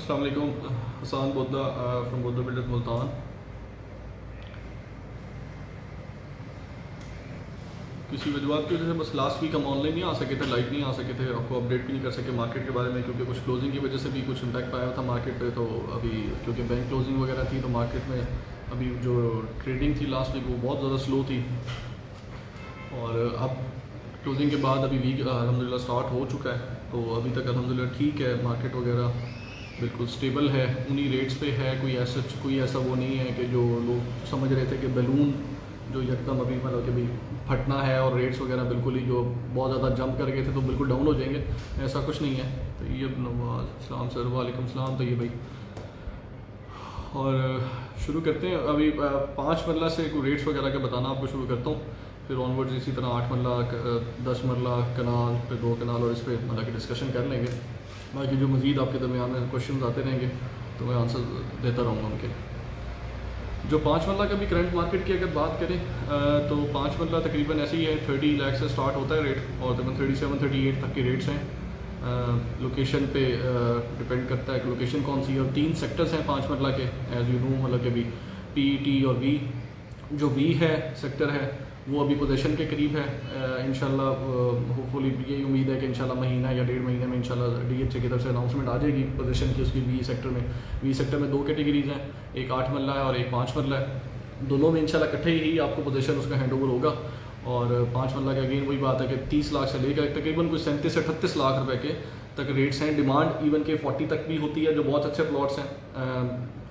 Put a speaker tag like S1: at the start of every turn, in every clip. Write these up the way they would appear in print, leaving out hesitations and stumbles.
S1: अस्सलाम वालेकुम। Hasan Boda from Boda builders Multan. किसी वजह की वजह से बस लास्ट वीक हम ऑनलाइन नहीं आ सके थे, लाइव नहीं आ सके थे, आपको अपडेट भी नहीं कर सके मार्केट के बारे में, क्योंकि कुछ क्लोजिंग की वजह से भी कुछ इम्पैक्ट आया था मार्केट पे। तो अभी क्योंकि बैंक क्लोजिंग वगैरह थी तो मार्केट में अभी जो ट्रेडिंग थी लास्ट वीक वो बहुत ज़्यादा स्लो थी। और अब क्लोजिंग के बाद अभी वीक अल्हम्दुलिल्लाह स्टार्ट हो चुका है, तो अभी तक अल्हम्दुलिल्लाह ठीक है, मार्केट वगैरह बिल्कुल स्टेबल है, उन्हीं रेट्स पे है। कोई ऐसा वो नहीं है कि जो लोग समझ रहे थे कि बैलून जो यकदम अभी मतलब कि भाई फटना है और रेट्स वगैरह बिल्कुल ही जो बहुत ज़्यादा जंप कर गए थे तो बिल्कुल डाउन हो जाएंगे, ऐसा कुछ नहीं है। तो ये नवाज सलाम सर, वालेकुम सलाम। तो ये भाई और शुरू करते हैं। अभी 5 मरला से रेट्स वगैरह का बताना आपको शुरू करता हूँ, फिर ऑनवर्ड्स इसी तरह 8 मरला 10 मरला कनाल फिर 2 कनाल और इस पर मतलब कि डिस्कशन कर लेंगे। बाकी जो मज़ीद आपके दरमियान में क्वेश्चन आते रहेंगे तो मैं आंसर देता रहूँगा उनके। जो 5 मरला का भी करंट मार्केट की अगर बात करें तो 5 मरला तकरीबन ऐसे ही है, 30 लाख से स्टार्ट होता है रेट और तकरीबन 37-38 तक के रेट्स हैं। लोकेशन पे डिपेंड करता है कि लोकेशन कौन सी है। और 3 सेक्टर्स हैं 5 मरला के, एज यू नो, मतलब कि अभी पी टी और वी। जो वी है सेक्टर है वो अभी पोजीशन के करीब है। इंशाल्लाह होपफुली यही उम्मीद है कि इंशाल्लाह महीना या 1.5 महीने में इंशाल्लाह डीएचए की तरफ से अनाउंसमेंट आ जाएगी पोजीशन की उसकी वी सेक्टर में। वी सेक्टर में 2 कैटेगरीज हैं, एक 8 मरला है और एक 5 मरला है। दोनों में इंशाल्लाह इकट्ठे ही आपको पोजीशन उसका हैंड ओवर होगा। और 5 मरला का अगेन वही बात है कि 30 लाख से लेकर तकरीबन कुछ 37 से 38 लाख रुपए के तक रेट्स हैं। डिमांड इवन के 40 तक भी होती है जो बहुत अच्छे प्लॉट्स हैं,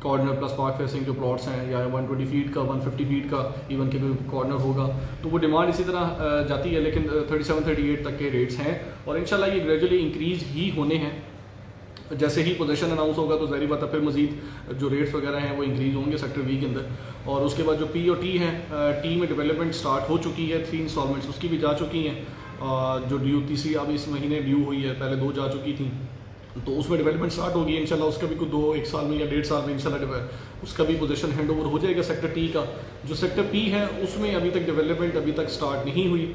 S1: कॉर्नर प्लस पार्क फेसिंग जो प्लॉट्स हैं, या 120 फीट का 150 फीट का इवन के कोई कॉर्नर होगा तो वो डिमांड इसी तरह जाती है। लेकिन 37-38 तक के रेट्स हैं और इंशाल्लाह ये ग्रेजुअली इंक्रीज ही होने हैं। जैसे ही पोजीशन अनाउंस होगा तो ज़ाहिर बात है फिर मजीद जो रेट्स वगैरह हैं वो इंक्रीज़ होंगे सेक्टर वी के अंदर। और उसके बाद जो पी और टी हैं, टी में डेवलपमेंट स्टार्ट हो चुकी है, 3 इंस्टॉलमेंट्स उसकी भी जा चुकी हैं। जो ड्यू तीसरी अब इस महीने ड्यू हुई है, पहले 2 जा चुकी थी, तो उसमें डेवलपमेंट स्टार्ट होगी इंशाल्लाह। उसका भी कुछ 1 साल में या 1.5 साल में इंशाल्लाह उसका भी पोजीशन हैंड ओवर हो जाएगा सेक्टर टी का। जो सेक्टर पी है उसमें अभी तक डेवलपमेंट अभी तक स्टार्ट नहीं हुई,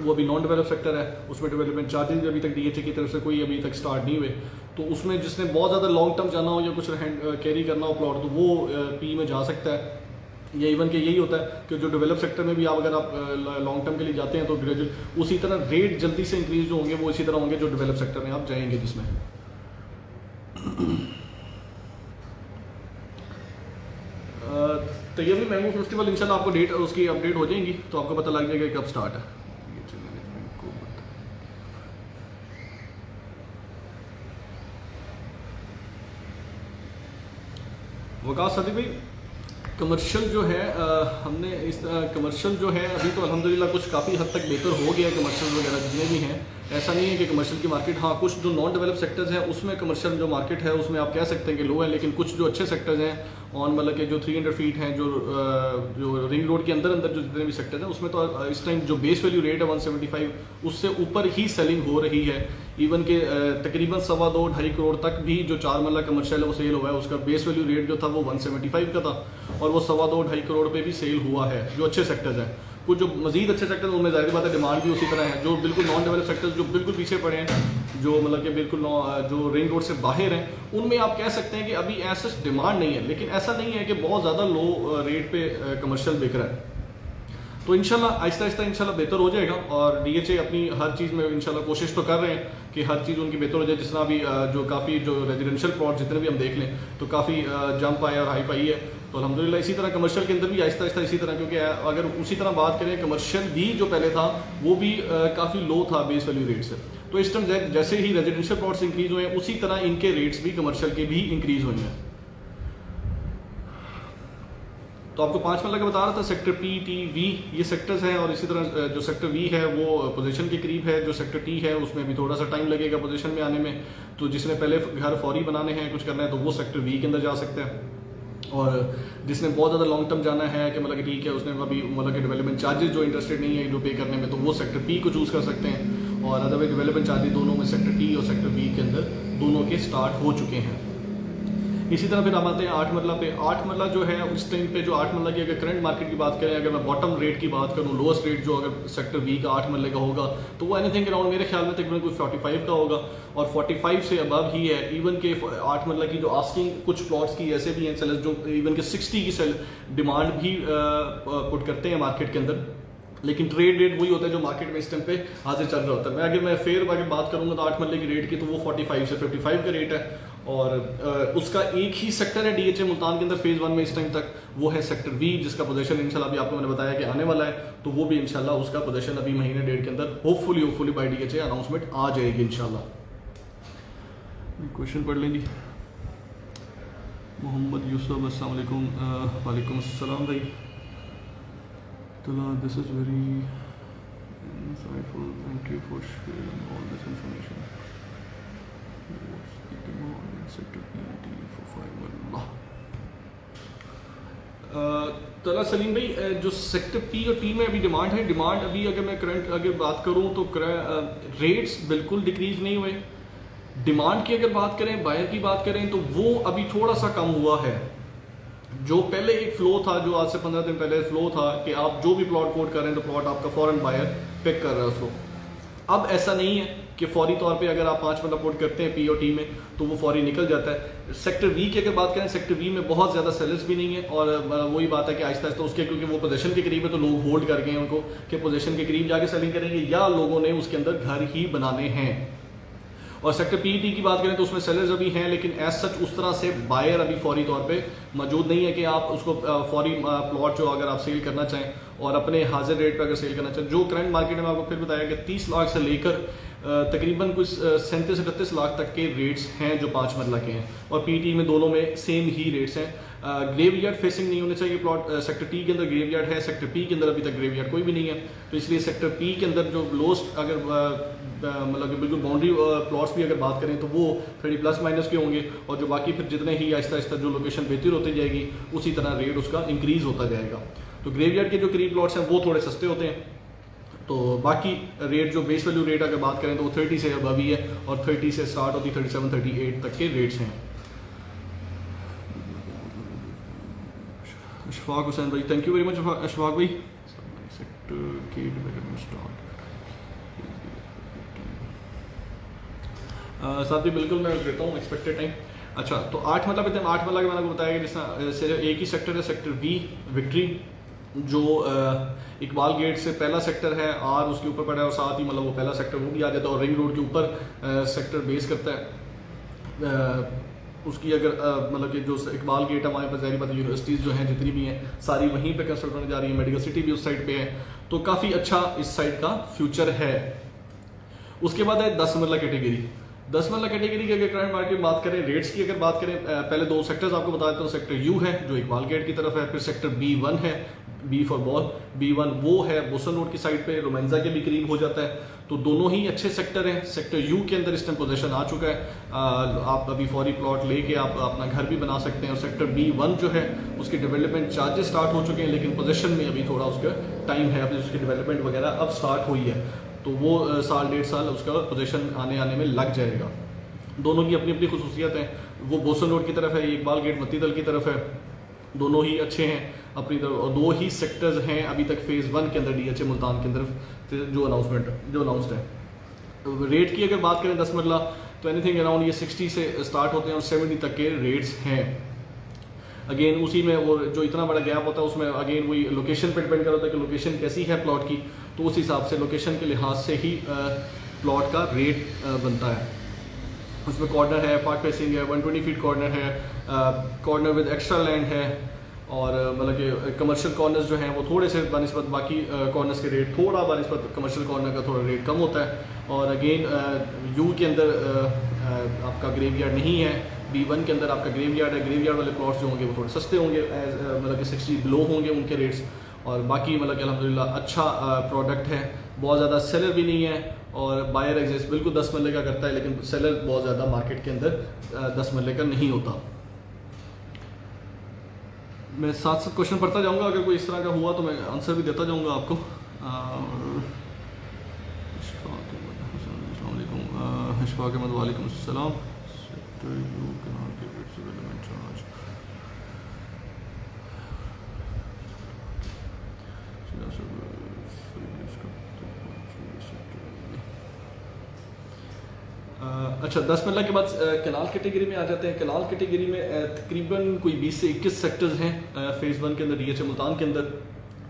S1: वो अभी नॉन डेवलप सेक्टर है। उसमें डेवलपमेंट चार्जेस भी अभी तक डीएचए की तरफ से कोई अभी तक स्टार्ट नहीं हुए। तो उसमें जिसने बहुत ज़्यादा लॉन्ग टर्म जाना हो या कुछ कैरी करना हो प्लॉट तो वो पी में जा सकता है। या इवन के यही होता है कि जो डेवलप सेक्टर में भी आप अगर आप लॉन्ग टर्म के लिए जाते हैं तो ग्रेजुअल उसी तरह रेट जल्दी से इंक्रीज जो होंगे वो इसी तरह होंगे जो डेवलप सेक्टर में आप जाएंगे जिसमें। तो ये भी मैंगो फेस्टिवल इंशाल्लाह आपको डेट उसकी अपडेट हो जाएंगी तो आपको पता लग जाएगा कब स्टार्ट है। वकास सदी भाई, कमर्शियल जो है हमने इस कमर्शियल जो है अभी तो अल्हम्दुलिल्लाह कुछ काफ़ी हद तक बेहतर हो गया है कमर्शियल वगैरह जितने भी हैं। ऐसा नहीं है कि कमर्शियल की मार्केट, हाँ कुछ जो नॉन डेवलप सेक्टर्स हैं उसमें कमर्शियल जो मार्केट है उसमें आप कह सकते हैं कि लो है। लेकिन कुछ जो अच्छे सेक्टर्स हैं ऑन मतलब के जो 300 फीट हैं, जो रिंग रोड के अंदर अंदर जो जितने भी सेक्टर्स हैं उसमें तो इस टाइम जो बेस वैल्यू रेट है 175 उससे ऊपर ही सेलिंग हो रही है। इवन के तकरीबन 2.25 करोड़ तक भी जो 4 मरला कमर्शियल है वो सेल हुआ है। उसका बेस वैल्यू रेट जो था वो 175 का था और वो 2.25 करोड़ पे भी सेल हुआ है जो अच्छे सेक्टर्स हैं। कुछ जो मजीद अच्छे सेक्टर्स उनमें ज़ाहिर बात है डिमांड भी उसी तरह है। जो बिल्कुल नॉन डेवलप सेक्टर्स जो बिल्कुल पीछे पड़े हैं, जो मतलब कि बिल्कुल जो रिंग रोड से बाहर हैं, उनमें आप कह सकते हैं कि अभी ऐसा डिमांड नहीं है। लेकिन ऐसा नहीं है कि बहुत ज़्यादा लो रेट पे कमर्शियल बिक रहा है। तो इंशाल्लाह आहिस्ता आहिस्ता इंशाल्लाह बेहतर हो जाएगा। और डीएचए अपनी हर चीज़ में इंशाल्लाह कोशिश तो कर रहे हैं कि हर चीज़ उनकी बेहतर हो जाए। जिस तरह भी जो काफ़ी जो रेजिडेंशियल प्लॉट जितने भी हम देख लें तो काफ़ी जंप आया और हाइप आई है। तो अल्हम्दुलिल्लाह इसी तरह कमर्शियल के अंदर भी आहिस्ता आहिस्ता इसी तरह, क्योंकि अगर उसी तरह बात करें कमर्शियल भी जो पहले था वो भी काफ़ी लो था बेस वैल्यू रेट से। तो इस टाइम जैसे ही रेजिडेंशियल प्लॉट्स इंक्रीज हुए हैं उसी तरह इनके रेट्स भी कमर्शियल के भी इंक्रीज हुए हैं। तो आपको 5 मरला का बता रहा था सेक्टर पी टी वी ये सेक्टर्स हैं। और इसी तरह जो सेक्टर वी है वो पोजीशन के करीब है। जो सेक्टर टी है उसमें भी थोड़ा सा टाइम लगेगा पोजीशन में आने में। तो जिसने पहले घर फौरी बनाने हैं कुछ करना है तो वो सेक्टर वी के अंदर जा सकता है। और जिसने बहुत ज़्यादा लॉन्ग टर्म जाना है कि मतलब कि ठीक है उसने अभी मतलब कि डेवलपमेंट चार्जेस जो इंटरेस्टेड नहीं है जो पे करने में तो वो सेक्टर पी को चूज़ कर सकते हैं। और अदरवाइज डेवलपमेंट चार्जेस दोनों में सेक्टर टी और सेक्टर बी के अंदर दोनों के स्टार्ट हो चुके हैं। इसी तरह फिर हम आते हैं 8 मरला पे। 8 मरला जो है उस टाइम पे जो 8 मरला की अगर करंट मार्केट की बात करें, अगर मैं बॉटम रेट की बात करूँ, लोएस्ट रेट जो अगर सेक्टर बी का 8 मरले का होगा तो वो एनीथिंग अराउंड मेरे ख्याल में तकरीबन कुछ 45 का होगा, और 45 से अबव ही है। इवन के 8 मरला की जो आस्किंग कुछ प्लॉट्स की ऐसे भी हैं सेलर्स जो इवन के 60 की सेल डिमांड भी पुट करते हैं मार्केट के अंदर, लेकिन ट्रेड रेट वही होता है जो मार्केट में इस टाइम पे हाजिर चल रहा होता है। अगर मैं फेयर अगर बात करूंगा तो 8 मरले की रेट की तो वो 45 से 55 का रेट है, और उसका एक ही सेक्टर है डीएचए मुल्तान के अंदर फेज 1 में इस टाइम तक, वो है सेक्टर वी, जिसका पोजीशन इंशाल्लाह अभी आपको मैंने बताया कि आने वाला है, तो वो भी इंशाल्लाह उसका पोजीशन अभी महीने डेढ़ के अंदर होपफुली बाय डीएचए अनाउंसमेंट आ जाएगी इंशाल्लाह। क्वेश्चन पढ़ लेंगे। मोहम्मद यूसुफ, अस्सलाम वालेकुम। वालेकुम अस्सलाम भाई। This is very insightful, thank you for sharing all this information. What's the demand in sector PET for fiber? तला सलीम भाई, जो सेक्टर पी और टी में अभी डिमांड है, डिमांड अभी अगर मैं करंट अगर बात करूं तो रेट्स बिल्कुल डिक्रीज नहीं हुए। डिमांड की अगर बात करें, बायर की बात करें तो वो अभी थोड़ा सा कम हुआ है। जो पहले एक फ्लो था, जो आज से 15 दिन पहले फ्लो था कि आप जो भी प्लॉट कोट कर रहे हैं तो प्लॉट आपका फॉरेन बायर पिक कर रहा है उसको, अब ऐसा नहीं है कि फौरी तौर पे अगर आप 5 मरला कोट करते हैं पी और टी में तो वो फौरी निकल जाता है। सेक्टर वी की अगर बात करें, सेक्टर वी में बहुत ज़्यादा सेलर्स भी नहीं है, और वही बात है कि आहिस्ता आहिस्ता उसके, क्योंकि वो पोजीशन के करीब है तो लोग होल्ड कर गए हैं उनको कि पोजीशन के करीब जाके सेलिंग करेंगे, या लोगों ने उसके अंदर घर ही बनाने हैं। और सेक्टर पीईटी की बात करें तो उसमें सेलर्स अभी हैं, लेकिन एज सच उस तरह से बायर अभी फौरी तौर पे मौजूद नहीं है कि आप उसको फौरी प्लॉट जो अगर आप सेल करना चाहें और अपने हाजिर रेट पे अगर सेल करना चाहें। जो करंट मार्केट में आपको फिर बताया कि 30 लाख से लेकर तकरीबन कुछ 37-38 लाख तक के रेट्स हैं जो 5 मरला के हैं, और पीटी में दोनों में सेम ही रेट्स हैं। ग्रेवयार्ड फेसिंग नहीं होने चाहिए प्लॉट। सेक्टर टी के अंदर ग्रेवयार्ड है, सेक्टर पी के अंदर अभी तक ग्रेवयार्ड कोई भी नहीं है, तो इसलिए सेक्टर पी के अंदर जो लोस्ट अगर मतलब कि बिल्कुल बाउंड्री प्लॉट्स भी अगर बात करें तो वो 30 प्लस माइनस के होंगे, और जो बाकी फिर जितने ही आहिस्ता आहिस्ता जो लोकेशन बेहतर होती जाएगी उसी तरह रेट उसका इंक्रीज होता जाएगा। तो ग्रेवयार्ड के जो करीब प्लॉट्स हैं वो थोड़े सस्ते होते हैं, तो बाकी रेट जो बेस वैल्यू रेट अगर बात करें तो वो 30 से अबव ही है, और 30 से स्टार्ट होती 37-38 तक के रेट्स हैं। अशफाक हुसैन भाई, thank you very much Ashfaq भाई। सेक्टर के डेवलपमेंट स्टार्ट साथ भी बिल्कुल मैं देता हूँ एक्सपेक्टेड टाइम। अच्छा, तो 8 मतलब इतने 8 मतलब मैंने आपको बताया कि जिस एक ही सेक्टर है, सेक्टर बी विक्ट्री, जो इकबाल गेट से पहला सेक्टर है, आर उसके ऊपर पड़ा है, और साथ ही मतलब वो पहला सेक्टर वो भी आ जाता है, और रिंग रोड के ऊपर सेक्टर बेस करता है। उसकी अगर मतलब कि जो इकबाल गेट है हमारे पास, ज़ाहिर बात है यूनिवर्सिटीज़ जो हैं जितनी भी हैं सारी वहीं पे कंस्ट्रक्ट होने जा रही है, मेडिकल सिटी भी उस साइड पे है, तो काफ़ी अच्छा इस साइड का फ्यूचर है। उसके बाद है 10 मरला कैटेगरी। 10 मरला कैटेगरी की अगर करंट मार्केट बात करें, रेट्स की अगर बात करें, पहले दो सेक्टर्स आपको बता देता हूँ। सेक्टर यू है जो इकबाल गेट की तरफ है, फिर सेक्टर B1 है, बी फॉर बॉल, B1 वो है बोसन रोड की साइड पे, रोमेंजा के भी करीब हो जाता है, तो दोनों ही अच्छे सेक्टर हैं। सेक्टर यू के अंदर इस टाइम पोजीशन आ चुका है, आप अभी फौरी प्लॉट लेके आप अपना घर भी बना सकते हैं। और सेक्टर B1 जो है उसके डेवलपमेंट चार्जेस स्टार्ट हो चुके हैं, लेकिन पोजीशन में अभी थोड़ा उसका टाइम है, अभी उसकी डेवलपमेंट वगैरह अब स्टार्ट हुई है, तो वो साल 1.5 साल उसका पोजीशन आने में लग जाएगा। दोनों की अपनी अपनी खुसूसियत हैं, वो बोसन रोड की तरफ है, ये इकबाल गेट मत्तीदल की तरफ है, दोनों ही अच्छे हैं अपनी तरफ, और दो ही सेक्टर्स हैं अभी तक फेज़ 1 के अंदर डीएचए मुल्तान की तरफ जो अनाउंसड है। तो रेट की अगर बात करें 10 मरला तो एनीथिंग अराउंड ये 60 से स्टार्ट होते हैं और 70 तक के रेट्स हैं। अगेन उसी में वो जो इतना बड़ा गैप होता है उसमें अगेन वही लोकेशन पर डिपेंड कर होता है कि लोकेशन कैसी है प्लॉट की, तो उस हिसाब से लोकेशन के लिहाज से ही प्लॉट का रेट बनता है। उसमें कॉर्नर है, पार्क फेसिंग है, 120 फीट कॉर्नर है, कॉर्नर विद एक्स्ट्रा लैंड है, और मतलब कि कमर्शियल कॉर्नर्स जो हैं वो थोड़े से बनिस्बत बाकी कॉर्नर्स के रेट थोड़ा बनिस्बत कमर्शियल कॉर्नर का थोड़ा रेट कम होता है। और अगेन यू के अंदर आपका ग्रेवयार्ड नहीं है, B1 के अंदर आपका ग्रेवयार्ड है। ग्रेवयार्ड वाले प्लॉट्स जो होंगे वो थोड़े सस्ते होंगे, मतलब कि 60 बिलो होंगे उनके रेट्स, और बाकी मतलब कि अल्हम्दुलिल्लाह अच्छा प्रोडक्ट है, बहुत ज़्यादा सेलर भी नहीं है, और बायर एग्जिस्ट बिल्कुल 10 मरले का करता है, लेकिन सेलर बहुत ज़्यादा मार्केट के अंदर 10 मरले का नहीं होता। मैं साथ साथ क्वेश्चन पढ़ता जाऊंगा, अगर कोई इस तरह का हुआ तो मैं आंसर भी देता जाऊंगा आपको। अशफाक अहमद वालेकुम अस्सलाम। सेक्टर यू अच्छा, 10 मरला के बाद कनाल कैटेगरी में आ जाते हैं। कनाल कैटेगरी में तकरीबन कोई 20 से 21 सेक्टर्स हैं फेज़ 1 के अंदर DHA मुल्तान के अंदर,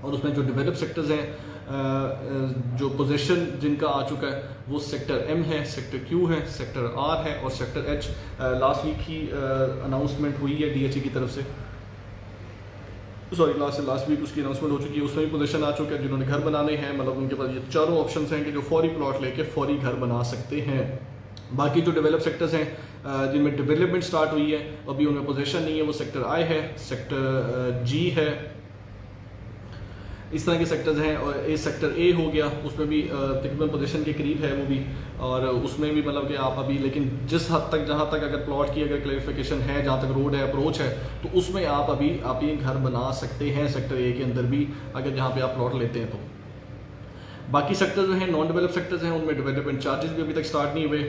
S1: और उसमें जो डेवलप सेक्टर्स हैं जो पोजीशन जिनका आ चुका है वो सेक्टर M है, सेक्टर Q है, सेक्टर R है और सेक्टर H। लास्ट वीक ही अनाउंसमेंट हुई है DHA की तरफ से, सॉरी लास्ट वीक उसकी अनाउंसमेंट हो चुकी है, उसमें भी पोजीशन आ चुका है। जिन्होंने घर बनाने हैं मतलब उनके पास ये चारों ऑप्शंस हैं कि जो फौरी प्लॉट लेके फौरी घर बना सकते हैं। बाकी जो डेवलप सेक्टर्स हैं जिनमें डेवलपमेंट स्टार्ट हुई है अभी उनमें पोजीशन नहीं है, वो सेक्टर I है, सेक्टर G है, इस तरह के सेक्टर्स हैं। और ये सेक्टर A हो गया, उसमें भी तकरीबन पोजीशन के करीब है वो भी, और उसमें भी मतलब कि आप अभी, लेकिन जिस हद तक जहाँ तक अगर प्लॉट की अगर क्लैरिफिकेशन है, जहाँ तक रोड है, अप्रोच है, तो उसमें आप ये घर बना सकते हैं सेक्टर A के अंदर भी, अगर जहाँ पे आप प्लॉट लेते हैं तो। बाकी सेक्टर जो हैं नॉन डेवलप सेक्टर्स हैं, उनमें डेवलपमेंट चार्जेस भी अभी तक स्टार्ट नहीं हुए।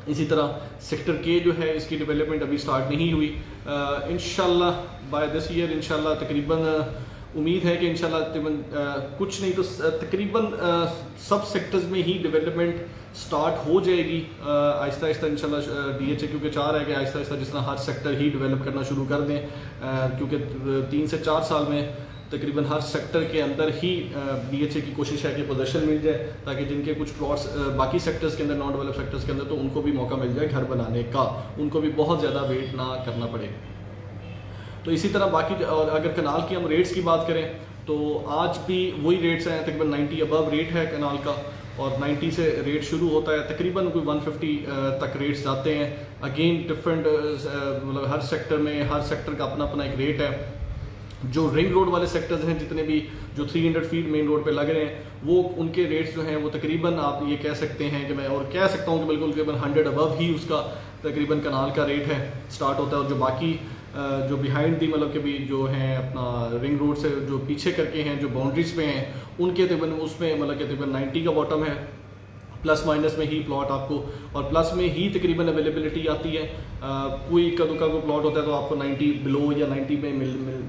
S1: इसी तरह सेक्टर K जो है इसकी डेवलपमेंट अभी स्टार्ट नहीं हुई। इंशाल्लाह बाय दिस ईयर इंशाल्लाह तकरीबन उम्मीद है कि इंशाल्लाह तकरीबन कुछ नहीं तो तकरीबन सब सेक्टर्स में ही डेवलपमेंट स्टार्ट हो जाएगी आहिस्ता आहिस्ता इंशाल्लाह। DHA क्योंकि चाह रहा है कि आहिस्ता आहिस्ता जिस तरह हर सेक्टर ही डेवलप करना शुरू कर दें, क्योंकि 3 से 4 साल में तकरीबन हर सेक्टर के अंदर ही DHA की कोशिश है कि पोजीशन मिल जाए, ताकि जिनके कुछ प्लॉट्स बाकी सेक्टर्स के अंदर, नॉन डेवलप सेक्टर्स के अंदर, तो उनको भी मौका मिल जाए घर बनाने का, उनको भी बहुत ज़्यादा वेट ना करना पड़े। तो इसी तरह बाकी, और अगर कनाल की हम रेट्स की बात करें तो आज भी वही रेट्स हैं, तकरीबन 90 अबव रेट है कनाल का, और 90 से रेट शुरू होता है, तकरीबन कोई 150 तक रेट्स जाते हैं। अगेन डिफरेंट मतलब हर सेक्टर में, हर सेक्टर का अपना अपना एक रेट है। जो रिंग रोड वाले सेक्टर्स हैं, जितने भी जो 300 फीट मेन रोड पे लग रहे हैं, वो उनके रेट्स जो हैं वो तकरीबन आप ये कह सकते हैं कि मैं और कह सकता हूँ कि बिल्कुल तकरीबन 100 अबव ही उसका तकरीबन कनाल का रेट है स्टार्ट होता है। और जो बाकी जो बिहाइंड दी मतलब के भी जो हैं अपना रिंग रोड से जो पीछे करके हैं, जो बाउंड्रीज पे हैं, उनके तकरीबन उसमें मतलब के तकरीबन 90 का बॉटम है, प्लस माइनस में ही प्लॉट आपको, और प्लस में ही तकरीबन अवेलेबिलिटी आती है। कोई का दुका कोई प्लॉट होता है तो आपको 90 बिलो या 90 में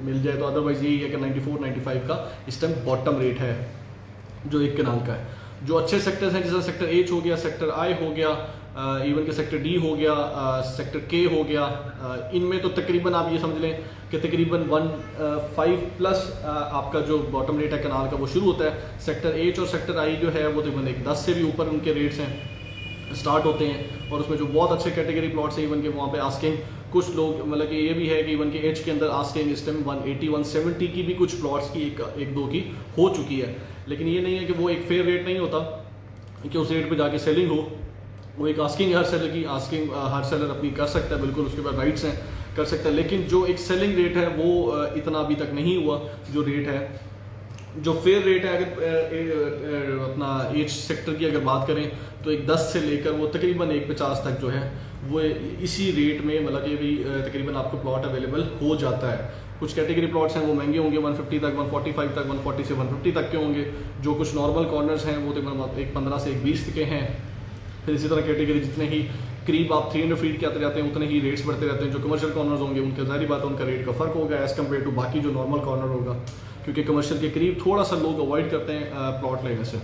S1: मिल जाए, तो अदरवाइज यही है कि 94-95 का इस टाइम बॉटम रेट है जो एक कनाल का है। जो अच्छे सेक्टर्स हैं जैसे सेक्टर H हो गया, सेक्टर I हो गया, इवन के सेक्टर D हो गया, सेक्टर K हो गया, इनमें तो तकरीबन आप ये समझ लें कि तकरीबन 15 प्लस आपका जो बॉटम रेट है कनाल का वो शुरू होता है। सेक्टर H और सेक्टर I जो है वो तकरीबन 10 से भी ऊपर उनके रेट्स हैं स्टार्ट होते हैं। और उसमें जो बहुत अच्छे कैटेगरी प्लॉट्स हैं, इवन के वहाँ पे आस्किंग कुछ लोग मतलब कि ये भी है कि इवन के H के अंदर आस्किंग इस टाइम 180-170 की भी कुछ प्लॉट्स की एक दो की हो चुकी है। लेकिन ये नहीं है कि वो एक फेयर रेट नहीं होता कि उस रेट पे जाके सेलिंग हो। वो एक आस्किंग हर सेलर की, आस्किंग हर सेलर अपनी कर सकता है, बिल्कुल उसके पास राइट्स हैं, कर सकता है। लेकिन जो एक सेलिंग रेट है वो इतना अभी तक नहीं हुआ। जो रेट है, जो फेयर रेट है, अगर अपना H सेक्टर की अगर बात करें तो एक 10 से लेकर वो तकरीबन 150 तक जो है वो इसी रेट में मतलब कि भी तकरीबन आपको प्लॉट अवेलेबल हो जाता है। कुछ कैटेगरी प्लॉट्स हैं वो महंगे होंगे, 150 तक, 145 तक, 140 से 150 तक के होंगे। जो कुछ नॉर्मल कॉर्नर्स हैं वो तकरीबन एक 15 से 20 के हैं। फिर इसी तरह कैटेगरी जितने ही करीब आप 300 फीट के आते जाते हैं उतने ही रेट्स बढ़ते रहते हैं। जो कमर्शियल कॉर्नर्स होंगे उनका ज़ाहिर बात है उनका रेट का फ़र्क होगा एज़ कम्पेयर टू बाकी जो नॉर्मल कॉर्नर होगा, क्योंकि कमर्शियल के करीब थोड़ा सा लोग अवॉइड करते हैं प्लॉट लेने से।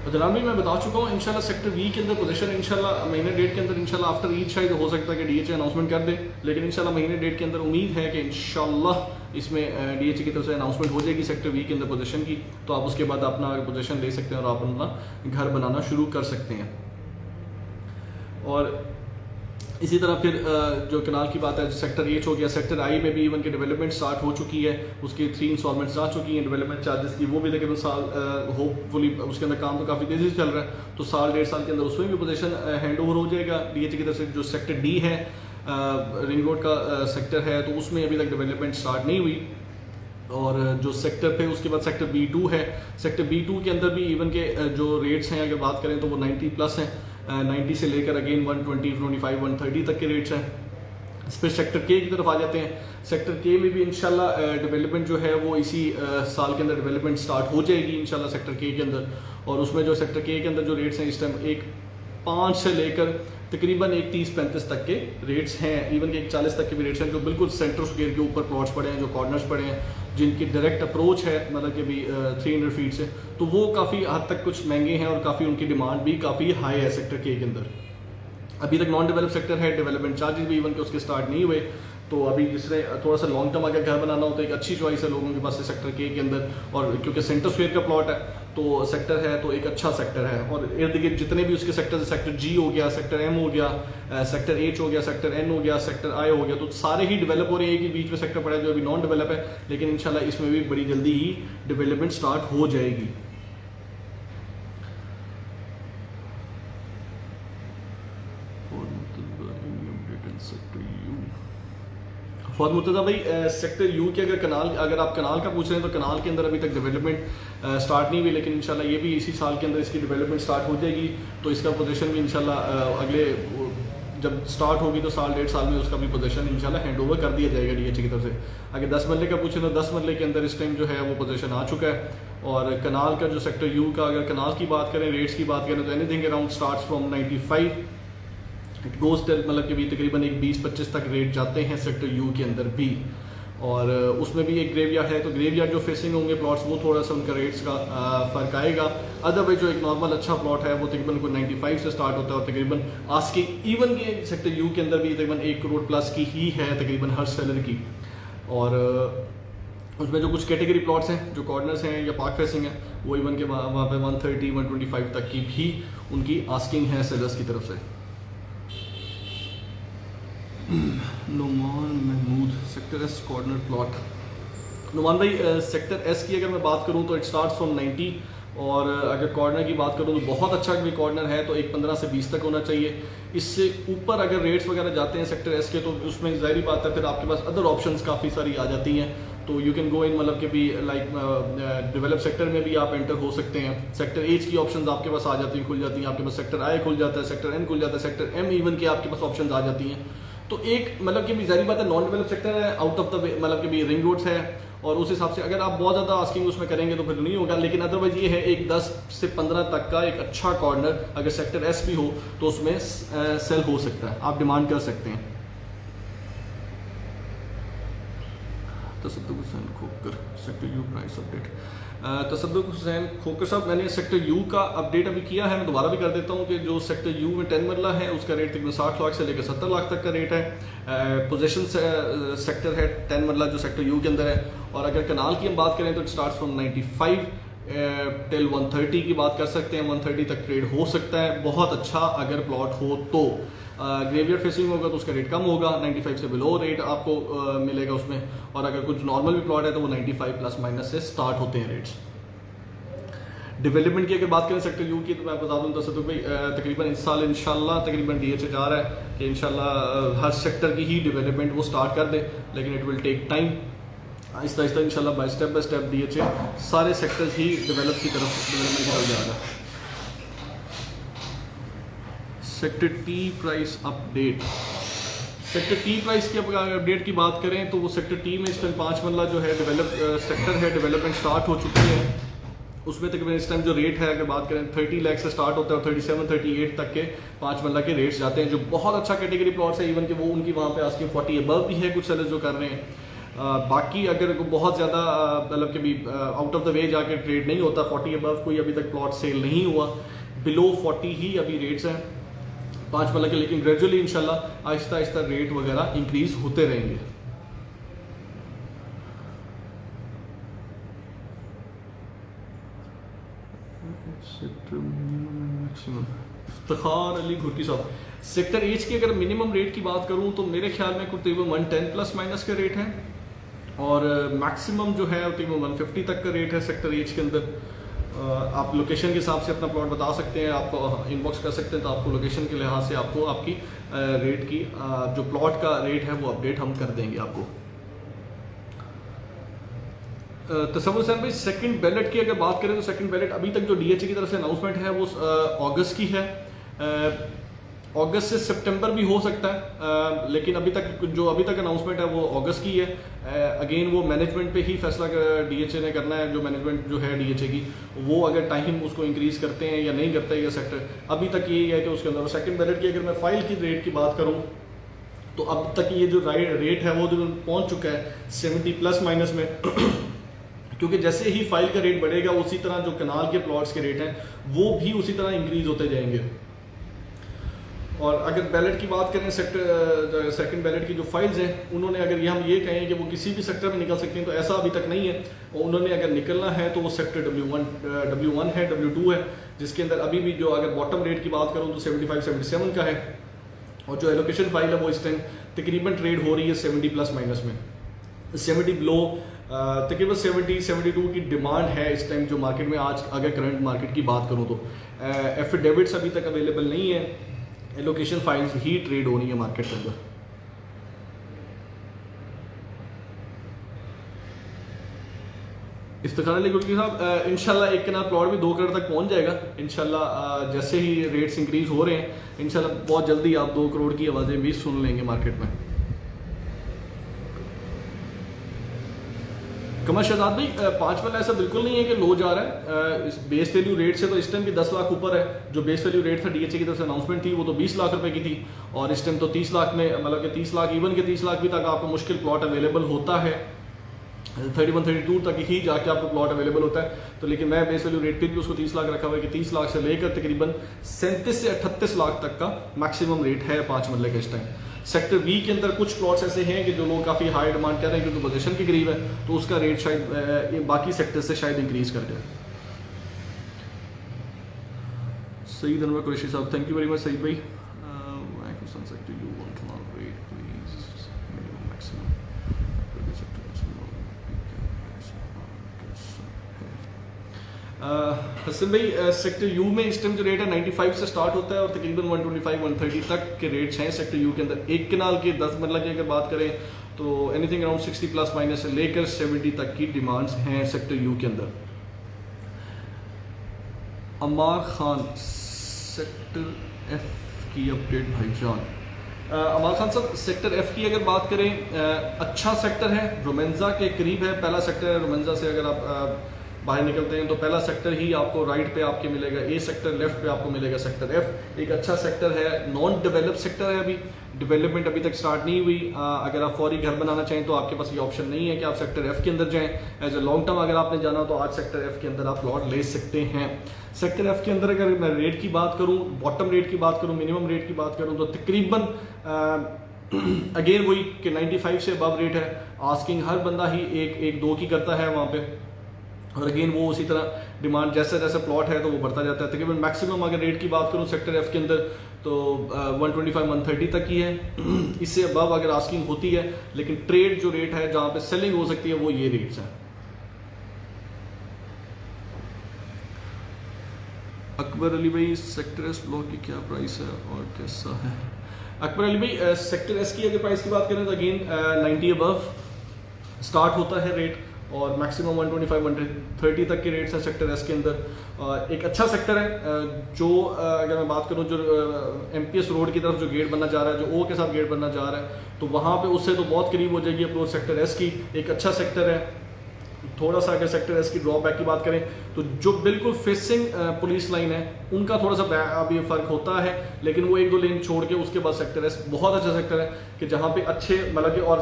S1: जनाब भी मैं बता चुका हूँ इंशाल्लाह सेक्टर B के अंदर पोजीशन इंशाल्लाह महीने डेट के अंदर इंशाल्लाह आफ्टर ईद शायद हो सकता है कि DHA अनाउंसमेंट कर दे, लेकिन इंशाल्लाह महीने डेट के अंदर उम्मीद है कि इंशाल्लाह इसमें DHA की तरफ से अनाउंसमेंट हो जाएगी सेक्टर B के अंदर पोजीशन की। तो आप उसके बाद अपना पोजीशन ले सकते हैं और आप अपना घर बनाना शुरू कर सकते हैं। और इसी तरह फिर जो कनाल की बात है, सेक्टर H हो गया, सेक्टर I में भी इवन के डेवलपमेंट स्टार्ट हो चुकी है, उसकी 3 इंस्टॉलमेंट्स आ चुकी हैं डेवलपमेंट चार्जेस की। वो भी तकरीबन साल होपफुली उसके अंदर काम तो काफ़ी तेज़ी से चल रहा है, तो साल 1.5 साल के अंदर उसमें भी पोजीशन हैंड ओवर हो जाएगा DHA की तरफ से। जो सेक्टर D है रिंग रोड का सेक्टर है, तो उसमें अभी तक डेवलपमेंट स्टार्ट नहीं हुई। और जो सेक्टर पे उसके बाद सेक्टर B2 है, सेक्टर B2 के अंदर भी इवन के जो रेट्स हैं अगर बात करें तो वो 90 प्लस हैं, 90 से लेकर अगेन 120, 125, 130 तक के रेट्स हैं। इस पर सेक्टर K की तरफ आ जाते हैं। सेक्टर K में भी इंशाल्लाह डेवलपमेंट जो है वो इसी साल के अंदर डेवलपमेंट स्टार्ट हो जाएगी इंशाल्लाह सेक्टर K के अंदर। और उसमें जो सेक्टर K के अंदर जो रेट्स हैं इस टाइम 5 से लेकर तकरीबन एक 30-35 तक के रेट्स हैं, इवन के एक 40 तक के भी रेट्स हैं जो बिल्कुल सेंटर स्क्वायर के ऊपर प्लॉट्स पड़े हैं, जो कॉर्नर्स पड़े हैं, जिनकी डायरेक्ट अप्रोच है मतलब कि भी 300 फीट से, तो वो काफ़ी हद तक कुछ महंगे हैं और काफ़ी उनकी डिमांड भी काफ़ी हाई है सेक्टर के अंदर। अभी तक नॉन डेवलप सेक्टर है, डेवलपमेंट चार्जेस भी इवन के उसके स्टार्ट नहीं हुए, तो अभी जिसने थोड़ा सा लॉन्ग टर्म अगर घर बनाना हो तो एक अच्छी चॉइस है लोगों के पास सेक्टर के अंदर, और क्योंकि सेंटर स्क्वायर का प्लॉट है तो सेक्टर है तो एक अच्छा सेक्टर है, और इर्द गिर्द जितने भी उसके सेक्टर, सेक्टर जी हो गया, सेक्टर एम हो गया, सेक्टर एच हो गया, सेक्टर एन हो गया, सेक्टर आई हो गया, तो सारे ही डेवलप हो रहे हैं। एक ही बीच में सेक्टर पड़ा है जो अभी नॉन डेवलप है, लेकिन इंशाल्लाह इसमें भी बड़ी जल्दी ही डेवलपमेंट स्टार्ट हो जाएगी। फॉर मुर्तज़ा भाई, सेक्टर यू के अगर आप कनाल का पूछ रहे हैं तो कनाल के अंदर अभी तक डेवलपमेंट स्टार्ट नहीं हुई, लेकिन इंशाल्लाह ये भी इसी साल के अंदर इसकी डेवलपमेंट स्टार्ट हो जाएगी, तो इसका पोजीशन भी इंशाल्लाह अगले जब स्टार्ट होगी तो साल 1.5 साल में उसका भी पोजीशन इंशाल्लाह हैंड ओवर कर दिया जाएगा डीएचए की तरफ से। अगर 10 मरले का पूछें तो 10 मरले के अंदर इस टाइम जो है वो पोजीशन आ चुका है। और कनाल का जो सेक्टर यू का, अगर कनाल की बात करें, रेट्स की बात करें, तो anything around starts from 95 it goes till, मतलब कि भी तकरीबन एक 20-25 तक रेट जाते हैं सेक्टर यू के अंदर भी। और उसमें भी एक ग्रेवयार्ड है, तो ग्रेवयार्ड जो फेसिंग होंगे प्लॉट्स वो थोड़ा सा उनका रेट्स का फ़र्क आएगा। अदरवाइज जो एक नॉर्मल अच्छा प्लॉट है वो तकरीबन को 95 से स्टार्ट होता है, और तकरीबन आज के इवन के सेक्टर यू के अंदर भी तकरीबन 1 करोड़ प्लस की ही है तकरीबन हर सेलर की। और उसमें जो कुछ कैटेगरी प्लॉट्स हैं जो कॉर्नर्स हैं या पार्क फेसिंग है वो इवन के वहाँ पे 130-125 तक की भी उनकी आस्किंग है सेलर्स की तरफ से। Numan Mahmood, sector S corner plot. Numan भाई, सेक्टर एस की अगर मैं बात करूं तो इट स्टार्ट्स फ्रॉम 90, और अगर कॉर्नर की बात करूं तो बहुत अच्छा भी कॉर्नर है तो एक 15 से 20 तक होना चाहिए। इससे ऊपर अगर रेट्स वगैरह जाते हैं सेक्टर एस के तो उसमें ज़ाहिर बात है फिर आपके पास अदर ऑप्शंस काफ़ी सारी आ जाती हैं, तो यू कैन गो इन, मतलब कि भी लाइक डेवलप सेक्टर में भी आप एंटर हो सकते हैं। सेक्टर एच की ऑप्शंस आपके पास आ जाती हैं, खुल जाती हैं, आपके पास सेक्टर आई खुल जाता है, सेक्टर एन खुल जाता है, सेक्टर एम इवन के आपके पास ऑप्शंस आ जाती हैं। तो एक मतलब कि जाहिर बात है नॉन डेवलप सेक्टर है, आउट ऑफ द मतलब कि भी रिंग रोड्स है, और उस हिसाब से अगर आप बहुत ज़्यादा आस्किंग उसमें करेंगे तो फिर नहीं होगा, लेकिन अदरवाइज ये है एक 10 से 15 तक का एक अच्छा कॉर्नर अगर सेक्टर एस भी हो तो उसमें सेल हो सकता है, आप डिमांड कर सकते हैं। Tasadduq Hussain Khokhar, sector U price update. Tasadduq Hussain Khokhar साहब, मैंने सेक्टर यू का अपडेट अभी किया है, मैं दोबारा भी कर देता हूँ कि जो सेक्टर यू में 10 मरला है उसका रेट तकरीबन 60 लाख से लेकर 70 लाख तक का रेट है। पोजीशन सेक्टर है 10 मरला जो सेक्टर यू के अंदर है। और अगर कनाल की हम बात करें तो इट स्टार्ट फ्रॉम 95 टिल 130 की बात कर सकते हैं, 130 तक ट्रेड हो सकता है बहुत अच्छा अगर प्लॉट हो तो। ग्रेवयार्ड फेसिंग होगा तो उसका रेट कम होगा, 95 से बिलो रेट आपको मिलेगा उसमें, और अगर कुछ नॉर्मल भी प्लॉट है तो वो 95 प्लस माइनस से स्टार्ट होते हैं रेट्स। डेवलपमेंट की अगर बात करें सेक्टर यू की तो मैं बता दूँ तो भाई तकरीबन इस साल इंशाल्लाह तकरीबन डीएचए जा रहा है कि इंशाल्लाह हर सेक्टर की ही डेवलपमेंट वो स्टार्ट कर दे, लेकिन it will take time. Aahista Aahista इंशाल्लाह बाय स्टेप डीएचए सारे सेक्टर्स ही डेवलपमेंट की तरफ जा रहा है। Sector T price update, sector T price की अपडेट की बात करें तो वो सेक्टर टी में इस टाइम 5 मरला जो है सेक्टर है डेवलपमेंट स्टार्ट हो चुकी है। उसमें तकरीबन इस टाइम जो रेट है अगर बात करें 30 लाख से स्टार्ट होता है और 37-38 तक के 5 मरला के रेट्स जाते हैं, जो बहुत अच्छा कैटेगरी प्लॉट्स है। इवन कि वो उनकी वहाँ पे आस्किंग 40 अबव भी है कुछ सेलर्स जो कर रहे हैं। बाकी अगर बहुत ज़्यादा मतलब कि भी आउट ऑफ द वे जाके ट्रेड नहीं होता, 40 अबव कोई अभी तक प्लॉट सेल नहीं हुआ, बिलो 40 ही अभी रेट्स हैं 5 मरला के, लेकिन ग्रेजुअली इंशाल्लाह आहिस्ता आहिस्ता रेट वगैरह इंक्रीज होते रहेंगे। इफ्तिखार अली घुर्की साहब, सेक्टर एच की अगर मिनिमम रेट की बात करूं तो मेरे ख्याल में तकरीबन 110 प्लस माइनस का रेट है, और मैक्सिमम जो है तकरीबन 150 तक का रेट है सेक्टर एच के अंदर। आप लोकेशन के हिसाब से अपना प्लॉट बता सकते हैं, आपको इनबॉक्स कर सकते हैं, तो आपको लोकेशन के लिहाज से आपको आपकी रेट की जो प्लॉट का रेट है वो अपडेट हम कर देंगे आपको। तसव्वुर हुसैन भाई, सेकंड बैलेट की अगर बात करें तो सेकंड बैलेट अभी तक जो डीएचए की तरफ से अनाउंसमेंट है वो अगस्त की है। अगस्त से सितंबर भी हो सकता है, लेकिन अभी तक अनाउंसमेंट है वो अगस्त की है। अगेन वो मैनेजमेंट पे ही फैसला डीएचए ने करना है। जो मैनेजमेंट जो है डीएचए की, वो अगर टाइम उसको इंक्रीज करते हैं या नहीं करते हैं ये सेक्टर, अभी तक यही है कि उसके अंदर सेकंड बैलेट की अगर मैं फाइल की रेट की बात करूँ तो अब तक ये जो रेट है वो पहुँच चुका है 70 प्लस माइनस में क्योंकि जैसे ही फाइल का रेट बढ़ेगा उसी तरह जो कनाल के प्लॉट्स के रेट हैं वो भी उसी तरह इंक्रीज होते जाएंगे। और अगर बैलेट की बात करें, सेकंड बैलेट की जो फाइल्स हैं, उन्होंने अगर हम ये कहें कि वो किसी भी सेक्टर में निकल सकती हैं तो ऐसा अभी तक नहीं है। और उन्होंने अगर निकलना है तो वो सेक्टर W1 है, W2 है, जिसके अंदर अभी भी जो अगर बॉटम रेट की बात करूँ तो 75-77 का है। और जो एलोकेशन फाइल है वो इस टाइम तकरीबन ट्रेड हो रही है 70 प्लस माइनस में। 70 बिलो तकरीबन 70-72 की डिमांड है इस टाइम जो मार्केट में आज अगर करंट मार्केट की बात करूँ तो। एफिडेविट्स अभी तक अवेलेबल नहीं है, एलोकेशन फाइल्स ही ट्रेड होनी है मार्केट के अंदर। इफ्तिखार अली गुलकी साहब, इंशाल्लाह एक कनाल प्लॉट भी 2 करोड़ तक पहुंच जाएगा इंशाल्लाह। जैसे ही रेट्स इंक्रीज हो रहे हैं इंशाल्लाह बहुत जल्दी आप 2 करोड़ की आवाज़ें भी सुन लेंगे मार्केट में। कमर शहजाद भाई, 5 वाला ऐसा बिल्कुल नहीं है कि लो जा रहा है। इस बेस वैल्यू रेट से तो इस टाइम भी 10 लाख ऊपर है। जो बेस वैल्यू रेट था डीएचए की तरफ से अनाउंसमेंट थी वो तो 20 लाख रुपए की थी, और इस टाइम तो 30 लाख में, मतलब कि 30 लाख इवन के 30 लाख भी तक आपको मुश्किल प्लॉट अवेलेबल होता है। 31-32 तक ही जाके आपको प्लॉट अवेलेबल होता है। तो लेकिन मैं बेस वैल्यू रेट पर भी उसको 30 लाख रखा हुआ है कि 30 लाख से लेकर तकरीबन 37 से 38 लाख तक का मैक्सिमम रेट है 5 मरले के इस टाइम। सेक्टर बी के अंदर कुछ प्लॉट्स ऐसे हैं कि जो लोग काफ़ी हाई डिमांड कर रहे हैं क्योंकि पोजीशन के करीब है, तो उसका रेट शायद बाकी सेक्टर से शायद इंक्रीज कर जाए। Saeed Anwar Qureshi sahab, thank you very much Saeed भाई। हसन भाई, सेक्टर यू में इस टाइम जो रेट है 95 से स्टार्ट होता है और तकरीबन 125-130 तक के रेट्स हैं सेक्टर यू के अंदर। एक कनाल के 10 मरला की अगर बात करें तो एनीथिंग अराउंड 60 प्लस माइनस से लेकर 70 तक की डिमांड्स हैं सेक्टर यू के अंदर। अमार खान, सेक्टर एफ की अपडेट भाईजान। अमार खान साहब, सेक्टर एफ की अगर बात करें, अच्छा सेक्टर है, रोमेंजा के करीब है। पहला सेक्टर है रोमेंजा से अगर आप बाहर निकलते हैं तो पहला सेक्टर ही आपको राइट पे आपके मिलेगा, ए सेक्टर लेफ्ट पे आपको मिलेगा सेक्टर एफ। एक अच्छा सेक्टर है, नॉन डेवलप सेक्टर है, अभी डेवलपमेंट अभी तक स्टार्ट नहीं हुई। अगर आप फौरी घर बनाना चाहें तो आपके पास ये ऑप्शन नहीं है कि आप सेक्टर एफ के अंदर जाएं। एज ए लॉन्ग टर्म अगर आपने जाना तो आज सेक्टर एफ के अंदर आप प्लॉट ले सकते हैं। सेक्टर एफ के अंदर अगर मैं रेट की बात करूँ, बॉटम रेट की बात करूँ, मिनिमम रेट की बात करूँ तो तकरीबन अगेन वही कि 95 से अबव रेट है। आस्किंग हर बंदा ही 1-2 की करता है वहाँ पे, और अगेन वो उसी तरह डिमांड जैसे जैसे प्लॉट है तो वो बढ़ता जाता है। तकरीबन मैक्सिमम अगर रेट की बात करूँ सेक्टर एफ के अंदर तो 125-130 तक की है। इससे अबव अगर आस्किंग होती है, लेकिन ट्रेड जो रेट है जहाँ पे सेलिंग हो सकती है वो ये रेट्स हैं। अकबर अली भाई, सेक्टर एस ब्लॉक की क्या प्राइस है और कैसा है? अकबर अली भाई, सेक्टर एस की अगर प्राइस की बात करें तो अगेन 90 अबव स्टार्ट होता है रेट, और मैक्सिमम 125-130 तक के रेट्स हैं सेक्टर एस के अंदर। एक अच्छा सेक्टर है जो अगर मैं बात करूं जो एमपीएस रोड की तरफ जो गेट बनना जा रहा है, जो ओ के साथ गेट बनना जा रहा है, तो वहाँ पे उससे तो बहुत करीब हो जाएगी अप्रोच सेक्टर एस की। एक अच्छा सेक्टर है। थोड़ा सा अगर सेक्टर एस की ड्रॉबैक की बात करें तो जो बिल्कुल फेसिंग पुलिस लाइन है उनका थोड़ा सा अभी फ़र्क होता है, लेकिन वो 1-2 लेन छोड़ के उसके बाद सेक्टर एस बहुत अच्छा सेक्टर है कि जहाँ पे अच्छे मतलब कि, और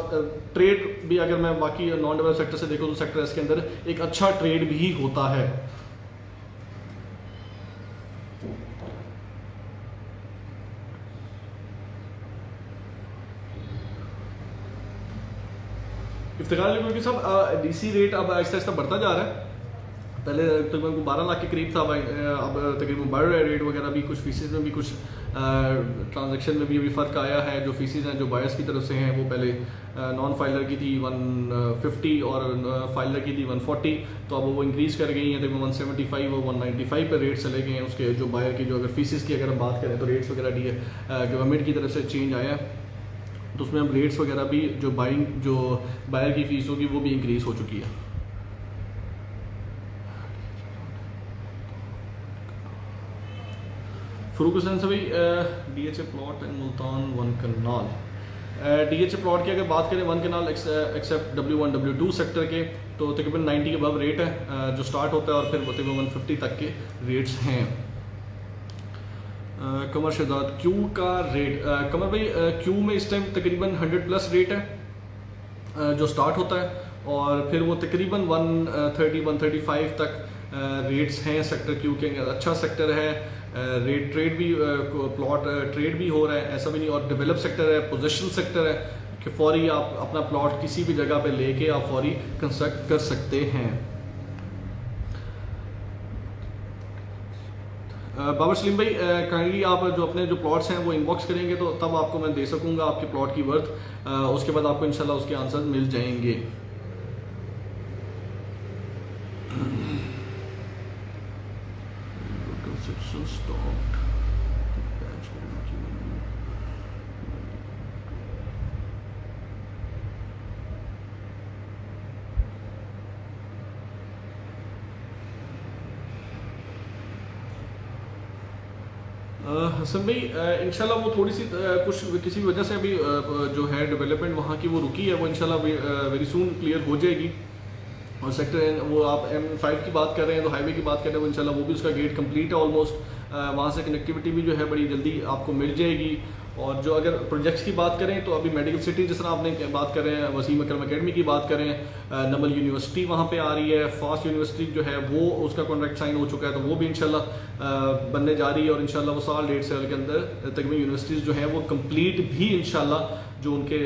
S1: ट्रेड भी अगर मैं बाकी नॉन डेवलप सेक्टर से देखूँ तो सेक्टर एस के अंदर एक अच्छा ट्रेड भी होता है। इफ्तिखार अली गुलकी साहब, डीसी रेट अब आहिस्ता आहिस्ता बढ़ता जा रहा है। पहले तकरीबन 12 लाख के करीब था, अब तकरीबन बढ़ रहा है रेट वगैरह भी। कुछ फीसेज में भी, कुछ ट्रांजैक्शन में भी अभी फ़र्क आया है। जो फीसेज हैं जो बायर्स की तरफ से हैं वो पहले नॉन फाइलर की थी 150 और फाइलर की थी 140, तो अब वो इंक्रीज़ कर गई हैं। तकरीबन 175 और 195 पर रेट चले गए हैं उसके। जो बायर की जो अगर फीसेज की अगर हम बात करें तो रेट्स वगैरह गवर्नमेंट की तरफ से चेंज आया है, तो उसमें अब रेट्स वगैरह भी जो बायर की फ़ीस होगी वो भी इंक्रीज़ हो चुकी है। फरूक हुसैन से भाई DHA plot in Multan 1 kanal. DHA plot की अगर बात करें 1 कनाल एक्सेप्ट W1 W2 सेक्टर के तो तकरीबन 90 के अबव रेट है जो स्टार्ट होता है और फिर तकरीबन 150 तक के रेट्स हैं। कमर शहजाद क्यू का रेट, कमर भाई क्यू में इस टाइम तकरीबन 100+ रेट है जो स्टार्ट होता है और फिर वो तकरीबन 130-135 तक रेट्स हैं सेक्टर क्यू के। अच्छा सेक्टर है, रेट ट्रेड भी प्लॉट ट्रेड भी हो रहा है, ऐसा भी नहीं। और डेवलप सेक्टर है, पोजीशन सेक्टर है कि फौरी आप अपना प्लॉट किसी भी जगह पे लेके आप फौरी कंस्ट्रक्ट कर सकते हैं। बाबर सलीम भाई काइंडली आप जो अपने जो प्लॉट्स हैं वो इनबॉक्स करेंगे तो तब आपको मैं दे सकूंगा आपके प्लॉट की वर्थ, उसके बाद आपको इंशाल्लाह उसके आंसर मिल जाएंगे। हसन भाई इंशाल्लाह वो थोड़ी सी कुछ किसी वजह से अभी जो है डेवलपमेंट वहाँ की वो रुकी है, वो इंशाल्लाह वेरी सून क्लियर हो जाएगी। और सेक्टर वो आप M5 की बात कर रहे हैं तो हाईवे की बात कर रहे हैं वो इंशाल्लाह वो भी उसका गेट कंप्लीट है ऑलमोस्ट, वहाँ से कनेक्टिविटी भी जो है बड़ी जल्दी आपको मिल जाएगी। और जो अगर प्रोजेक्ट्स की बात करें तो अभी मेडिकल सिटी जिस तरह आपने बात कर रहे हैं, वसीम अकरम एकेडमी की बात करें, नमल यूनिवर्सिटी वहाँ पे आ रही है, फास्ट यूनिवर्सिटी जो है वो उसका कॉन्ट्रैक्ट साइन हो चुका है तो वो भी इंशाल्लाह बनने जा रही है। और इंशाल्लाह वो साल 1.5 साल के अंदर तकरीबन यूनिवर्सिटीज़ जो है वो कंप्लीट भी इंशाल्लाह जो उनके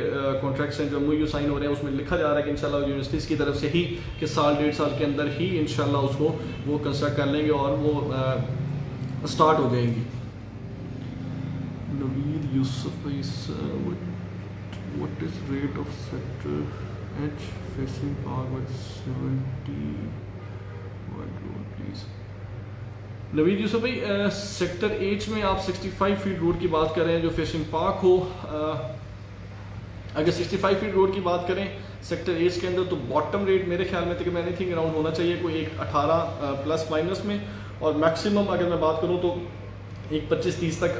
S1: कॉन्ट्रैक्ट्स हैं जो MOU साइन हो रहे हैं उसमें लिखा जा रहा है कि इंशाल्लाह यूनिवर्सिटीज़ की तरफ से ही कि साल 1.5 साल के अंदर ही इंशाल्लाह उसको वो कंस्ट्रक्ट कर लेंगे और वो स्टार्ट हो जाएंगी। Naveed Yusuf what is rate of sector H facing park with 71 road please. Naveed Yusuf भाई सेक्टर H में आप 65 फीट रोड की बात कर रहे हैं जो फेसिंग पार्क हो। अगर 65 फीट रोड की बात करें सेक्टर H के अंदर तो बॉटम रेट मेरे ख्याल में तकरीबन एनीथिंग अराउंड होना चाहिए कोई 18± में, और मैक्सिमम अगर मैं बात करूं तो 25-30 तक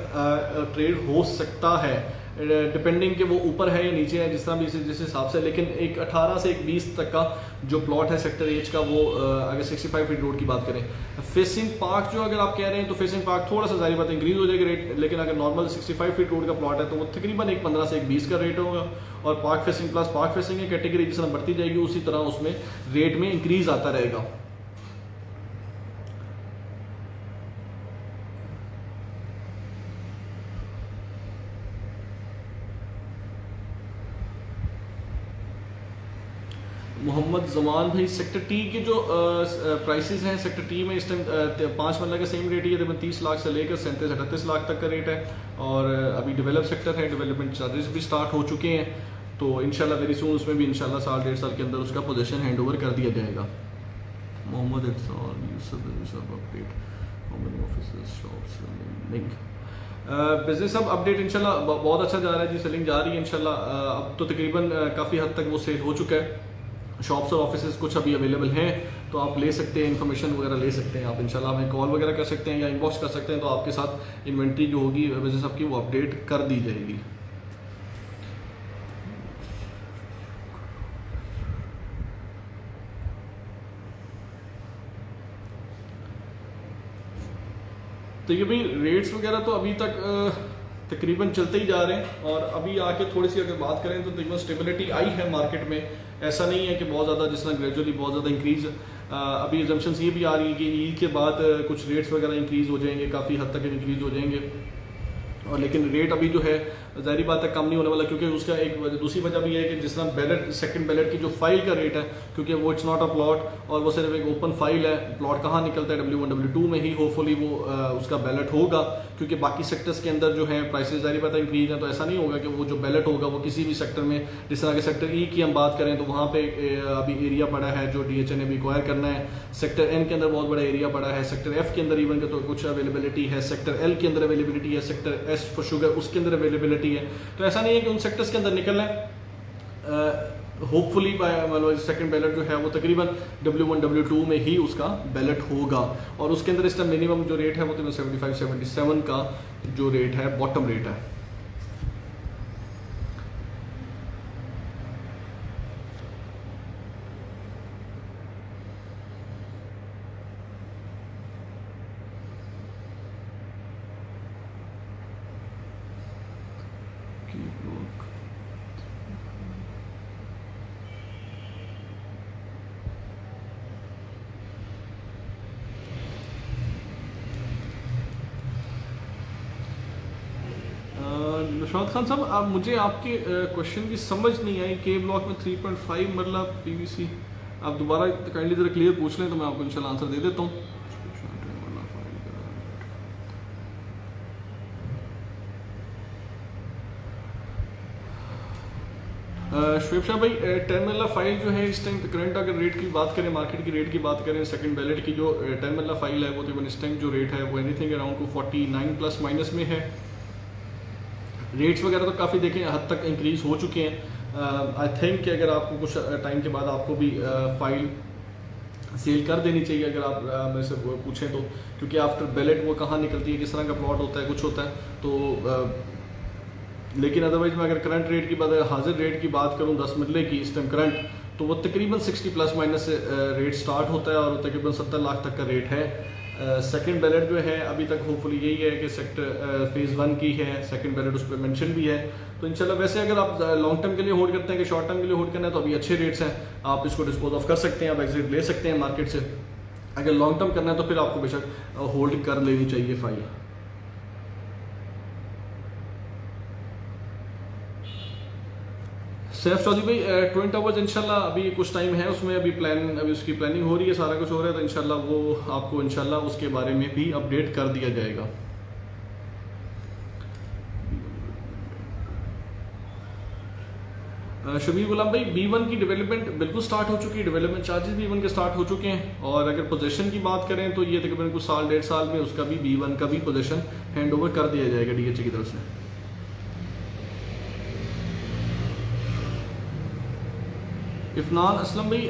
S1: ट्रेड हो सकता है डिपेंडिंग कि वो ऊपर है या नीचे है जिस तरह भी जिस हिसाब से। लेकिन एक 18 से 20 तक का जो प्लॉट है सेक्टर H का वो अगर 65 फीट रोड की बात करें। फेसिंग पार्क जो अगर आप कह रहे हैं तो फेसिंग पार्क थोड़ा सा जारी बात इंक्रीज हो जाएगा रेट, लेकिन अगर नॉर्मल 65 फीट रोड का प्लॉट है तो वो तकरीबन 1.15 से 1.20 का रेट होगा। और park facing plus park facing की कैटेगरी जिस तरह बढ़ती जाएगी उसी तरह उसमें रेट में इंक्रीज आता रहेगा। मोहम्मद जमान भाई सेक्टर टी के जो प्राइसेस हैं सेक्टर टी में इस टाइम 5 मरला का सेम रेट ही है, तकरीबन 30 लाख से लेकर 37-38 लाख तक का रेट है। और अभी डेवलप सेक्टर है, डेवलपमेंट चार्जेस भी स्टार्ट हो चुके हैं तो इंशाल्लाह वेरी सून उसमें भी इंशाल्लाह साल 1.5 साल के अंदर उसका पोजीशन हैंडओवर कर दिया जाएगा। मोहम्मद बिजनेस अब अपडेट इंशाल्लाह बहुत अच्छा जा रहा है जी, सेलिंग जा रही है इंशाल्लाह। अब तो तकरीबन काफ़ी हद तक वो सेल हो चुका है, शॉप्स और ऑफिसेज कुछ अभी अवेलेबल हैं तो आप ले सकते हैं, इन्फॉर्मेशन वगैरह ले सकते हैं आप इंशाल्लाह, हमें कॉल वगैरह कर सकते हैं या इनबॉक्स कर सकते हैं तो आपके साथ इन्वेंट्री जो होगी बिजनेस आपकी वो अपडेट कर दी जाएगी। तो ये भाई रेट्स वगैरह तो अभी तक तकरीबन चलते ही जा रहे हैं और अभी आके थोड़ी सी अगर बात करें तो तकरीबन स्टेबिलिटी आई है मार्केट में, ऐसा नहीं है कि बहुत ज़्यादा जिस तरह ग्रेजुअली बहुत ज़्यादा इंक्रीज़। अभी एजम्पशंस ये भी आ रही है कि ईद के बाद कुछ रेट्स वगैरह इंक्रीज़ हो जाएंगे, काफ़ी हद तक इंक्रीज़ हो जाएंगे। और लेकिन रेट अभी जो है ज़ाहिर बात है कम नहीं होने वाला, क्योंकि उसका एक दूसरी वजह भी है कि जिस तरह बैलेट सेकंड बैलेट की जो फाइल का रेट है, क्योंकि वो इट्स नॉट अ प्लॉट और वो सिर्फ एक ओपन फाइल है, प्लॉट कहाँ निकलता है W1 W2 में ही होपफुली वो उसका बैलेट होगा, क्योंकि बाकी सेक्टर्स के अंदर जो है प्राइसेस ज़ाहिर बात है इंक्रीज है। तो ऐसा नहीं होगा कि वो जो बैलेट होगा वो किसी भी सेक्टर में, जिस तरह के सेक्टर ई की हम बात करें तो वहाँ पे अभी एरिया पड़ा है जो DHA ने भी एक्वायर करना है, सेक्टर N के अंदर बहुत बड़ा एरिया पड़ा है, सेक्टर F के अंदर इवन के तो कुछ अवेलेबिलिटी है, सेक्टर L के अंदर अवेलेबिलिटी है, सेक्टर S फॉर शुगर उसके अंदर अवेलेबिलिटी है। तो ऐसा नहीं है कि उन सेक्टर्स के अंदर निकलना है, होपफुली मतलब सेकंड बैलेट जो है वो तकरीबन W1 W2 में ही उसका बैलेट होगा, और उसके अंदर इस टाइम मिनिमम जो रेट है वो तकरीबन 75-77 का जो रेट है बॉटम रेट है। निशांत खान साहब, आप मुझे आपके क्वेश्चन की समझ नहीं आई। के ब्लॉक में 3.5 मरला पीवीसी, आप दोबारा काइंडली जरा क्लियर पूछ लें तो मैं आपको इंशाल्लाह आंसर दे देता हूँ। शुएब शाह भाई, 10 मरला फाइल जो है इस टाइम करंट अगर रेट की बात करें, मार्केट की रेट की बात करें, सेकंड बैलेट की जो 10 मरला फाइल है वो तकरीबन इस टाइम जो रेट है वो एनीथिंग अराउंड 49 प्लस माइनस में है। रेट्स वगैरह तो काफ़ी देखें हद तक इंक्रीज़ हो चुके हैं। आई थिंक कि अगर आपको कुछ टाइम के बाद आपको भी फाइल सेल कर देनी चाहिए अगर आप मेरे से पूछें तो, क्योंकि आफ्टर बैलेट वो कहाँ निकलती है, किस तरह का प्लॉट होता है, कुछ होता है तो लेकिन अदरवाइज मैं अगर करंट रेट की बात, हाजिर रेट की बात करूँ 10 मरले की इस टाइम करंट, तो वो तकरीबन 60 प्लस माइनस से रेट स्टार्ट होता है और तकरीबन 70 लाख तक का रेट है। सेकंड बैलेट जो है अभी तक होपफुली यही है कि सेक्टर फेज़ 1 की है, सेकंड बैलेट उस पर मेंशन भी है। तो इंशाल्लाह वैसे अगर आप लॉन्ग टर्म के लिए होल्ड करते हैं कि शॉर्ट टर्म के लिए होल्ड करना है तो अभी अच्छे रेट्स हैं, आप इसको डिस्पोज ऑफ कर सकते हैं, आप एग्जिट ले सकते हैं मार्केट से। अगर लॉन्ग टर्म करना है तो फिर आपको बेशक होल्ड कर लेनी चाहिए फाइल। सैफ चौधरी भाई, ट्विन टावर्स इंशाल्लाह अभी कुछ टाइम है उसमें, अभी उसकी प्लानिंग हो रही है, सारा कुछ हो रहा है, तो इंशाल्लाह वो आपको इंशाल्लाह उसके बारे में भी अपडेट कर दिया जाएगा। शबीर गुलाम भाई, B1 की डेवलपमेंट बिल्कुल स्टार्ट हो चुकी है, डेवलपमेंट चार्जेस B1 के स्टार्ट हो चुके हैं, और अगर पोजीशन की बात करें तो ये तकरीबन कुछ साल 1.5 साल में उसका भी B1 का भी पोजीशन हैंड ओवर कर दिया जाएगा DHA की तरफ से। इफनान असलम भाई,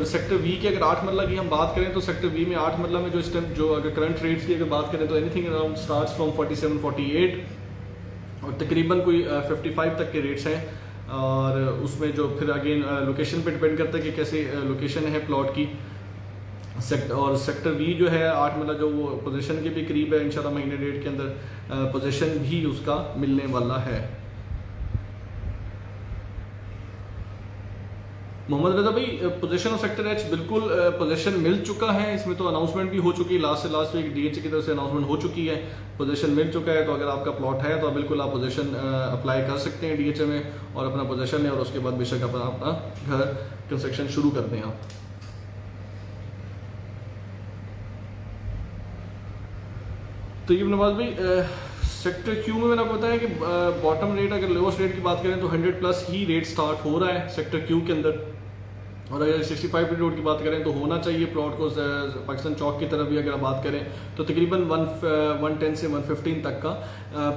S1: सेक्टर वी की अगर 8 मरला की हम बात करें तो सेक्टर वी में 8 मरला में जो इस टाइम जो अगर करंट रेट्स की अगर बात करें तो एनीथिंग अराउंड स्टार्ट्स फ्रॉम 47-48 और तकरीबन कोई 55 तक के रेट्स हैं। और उसमें जो फिर अगेन लोकेशन पे डिपेंड करता है कि कैसे लोकेशन है प्लॉट की। और सेक्टर वी जो है 8 मरला जो वो पोजीशन के भी करीब है, इंशाल्लाह महीने डेट के अंदर पोजीशन भी उसका मिलने वाला है। मोहम्मद रजा भाई, पोजीशन ऑफ सेक्टर एच बिल्कुल पोजीशन मिल चुका है, इसमें तो अनाउंसमेंट भी हो चुकी है, लास्ट से लास्ट वीक DHA की तरफ से अनाउंसमेंट हो चुकी है, पोजीशन मिल चुका है। तो अगर आपका प्लॉट है तो बिल्कुल आप पोजीशन अप्लाई कर सकते हैं DHA में और अपना पोजीशन लें, और उसके बाद बेशक अपना घर कंस्ट्रक्शन शुरू कर दें आप। तो ये नवाज भाई, सेक्टर क्यू में मैंने आपको बताया कि बॉटम रेट अगर लोवेस्ट रेट की बात करें तो 100 प्लस ही रेट स्टार्ट हो रहा है सेक्टर क्यू के अंदर, और अगर 65 रोड की बात करें तो होना चाहिए प्लॉट को पाकिस्तान चौक की तरफ भी अगर आप बात करें तो तकरीबन 110 से 115 तक का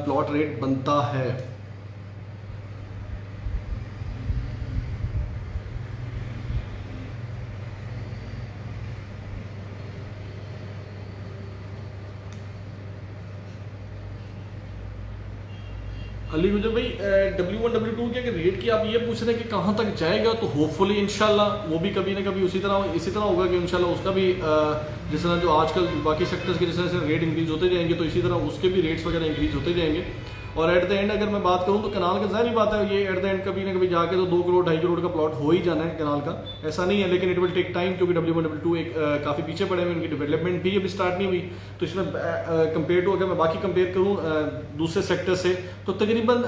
S1: प्लॉट रेट बनता है। अली गुजर भाई, W1 W2 के अगर रेट की आप ये पूछ रहे हैं कि कहाँ तक जाएगा, तो होपफुली इंशाल्लाह वो भी कभी ना कभी इसी तरह होगा कि इंशाल्लाह उसका भी जिस तरह जो आजकल बाकी सेक्टर्स के जिस तरह से रेट इंक्रीज होते जाएंगे तो इसी तरह उसके भी रेट्स वगैरह इंक्रीज होते जाएंगे। और एट द एंड अगर मैं बात करूँ तो कनाल का ज़ाहिर बात है, ये एट द एंड कभी ना कभी जाके तो 2 करोड़ 2.5 करोड़ का प्लॉट हो ही जाना है कनाल का, ऐसा नहीं है, लेकिन इट विल टेक टाइम, क्योंकि W1 W2 एक काफ़ी पीछे पड़े हुए, उनकी डेवलपमेंट भी अभी स्टार्ट नहीं हुई। तो इसमें कंपेयर टू अगर मैं बाकी कंपेयर करूँ दूसरे सेक्टर से तो तकरीबन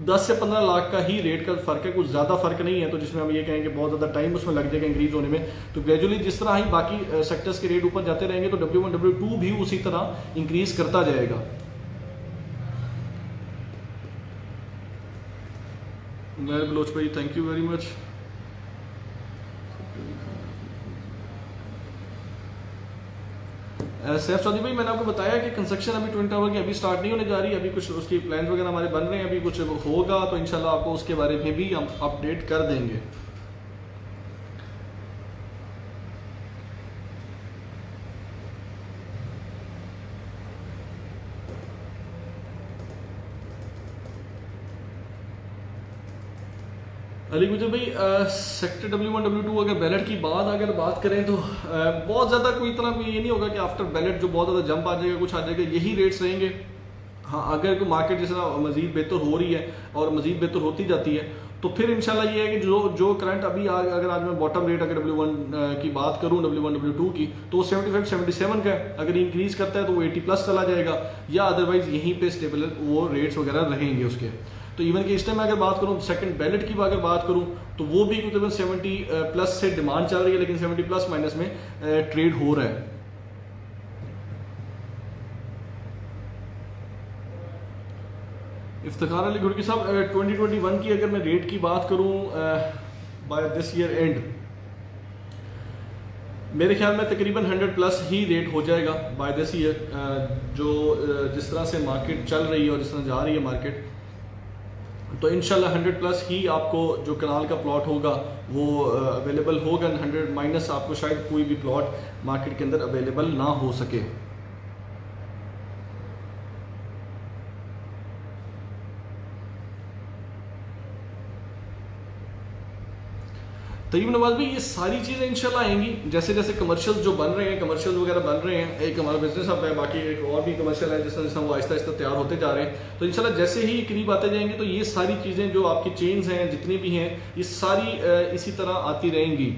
S1: 10 से 15 लाख का ही रेट का फ़र्क है, कुछ ज़्यादा फ़र्क नहीं है। तो जिसमें हम ये कहेंगे बहुत ज़्यादा टाइम उसमें लग जाएगा इंक्रीज होने में, तो ग्रेजुअली जिस तरह ही बाकी सेक्टर्स के रेट ऊपर जाते रहेंगे तो W1 W2 भी उसी तरह इंक्रीज करता जाएगा। मैं बलोच भाई, thank you very much. Saif Chaudhry भाई, मैंने आपको बताया कि कंस्ट्रक्शन अभी ट्विन टावर की अभी स्टार्ट नहीं होने जा रही, अभी कुछ उसकी प्लान्स वगैरह हमारे बन रहे हैं, अभी कुछ होगा तो इंशाल्लाह आपको उसके बारे में भी हम अपडेट कर देंगे। अली गुजर भाई, सेक्टर W1 W2 अगर बैलेट की अगर बात करें तो बहुत ज़्यादा कोई इतना ये नहीं होगा कि आफ्टर बैलेट जो बहुत ज़्यादा जंप आ जाएगा, कुछ आ जाएगा, यही रेट्स रहेंगे। हाँ, अगर कोई मार्केट जिस तरह मज़ीद बेहतर हो रही है और मज़ीद बेहतर होती जाती है तो फिर इंशाल्लाह ये है कि जो करंट अभी अगर आज मैं बॉटम रेट अगर W1 की बात करूँ, W1 W2 की, तो वो 75-77 का है। अगर इंक्रीज़ करता है तो वो 80+ चला जाएगा, या अदरवाइज़ यहीं पे स्टेबल वो रेट्स वगैरह रहेंगे उसके। तो इवन कि इस टाइम अगर बात करूँ सेकंड बैलेट की अगर बात करूँ तो वो भी तकरीबन 70+ से डिमांड चल रही है, लेकिन 70+ माइनस में ट्रेड हो रहा है। इफ्तिखार अली घुड़की साहब, 2021 की अगर मैं रेट की बात करूँ बाय दिस ईयर एंड, मेरे ख्याल में तकरीबन 100+ ही रेट हो जाएगा बाय दिस ईयर। जो जिस तरह से मार्केट चल रही है और जिस तरह जा रही है मार्केट, तो इंशाल्लाह 100+ ही आपको जो कनाल का प्लॉट होगा वो अवेलेबल होगा। 100 माइनस आपको शायद कोई भी प्लॉट मार्केट के अंदर अवेलेबल ना हो सके। तय्यब नवाज भाई, ये सारी चीज़ें इंशाल्लाह आएंगी जैसे जैसे कमर्शियल जो बन रहे हैं, कमर्शियल वगैरह बन रहे हैं। एक हमारा बिजनेस हब है, बाकी एक और भी कमर्शियल है, जिस तरह वो आहिस्ता आहिस्ता तैयार होते जा रहे हैं। तो इंशाल्लाह जैसे ही करीब आते जाएंगे तो ये सारी चीज़ें जो आपकी चेन्स हैं जितनी भी हैं, ये सारी इसी तरह आती रहेंगी।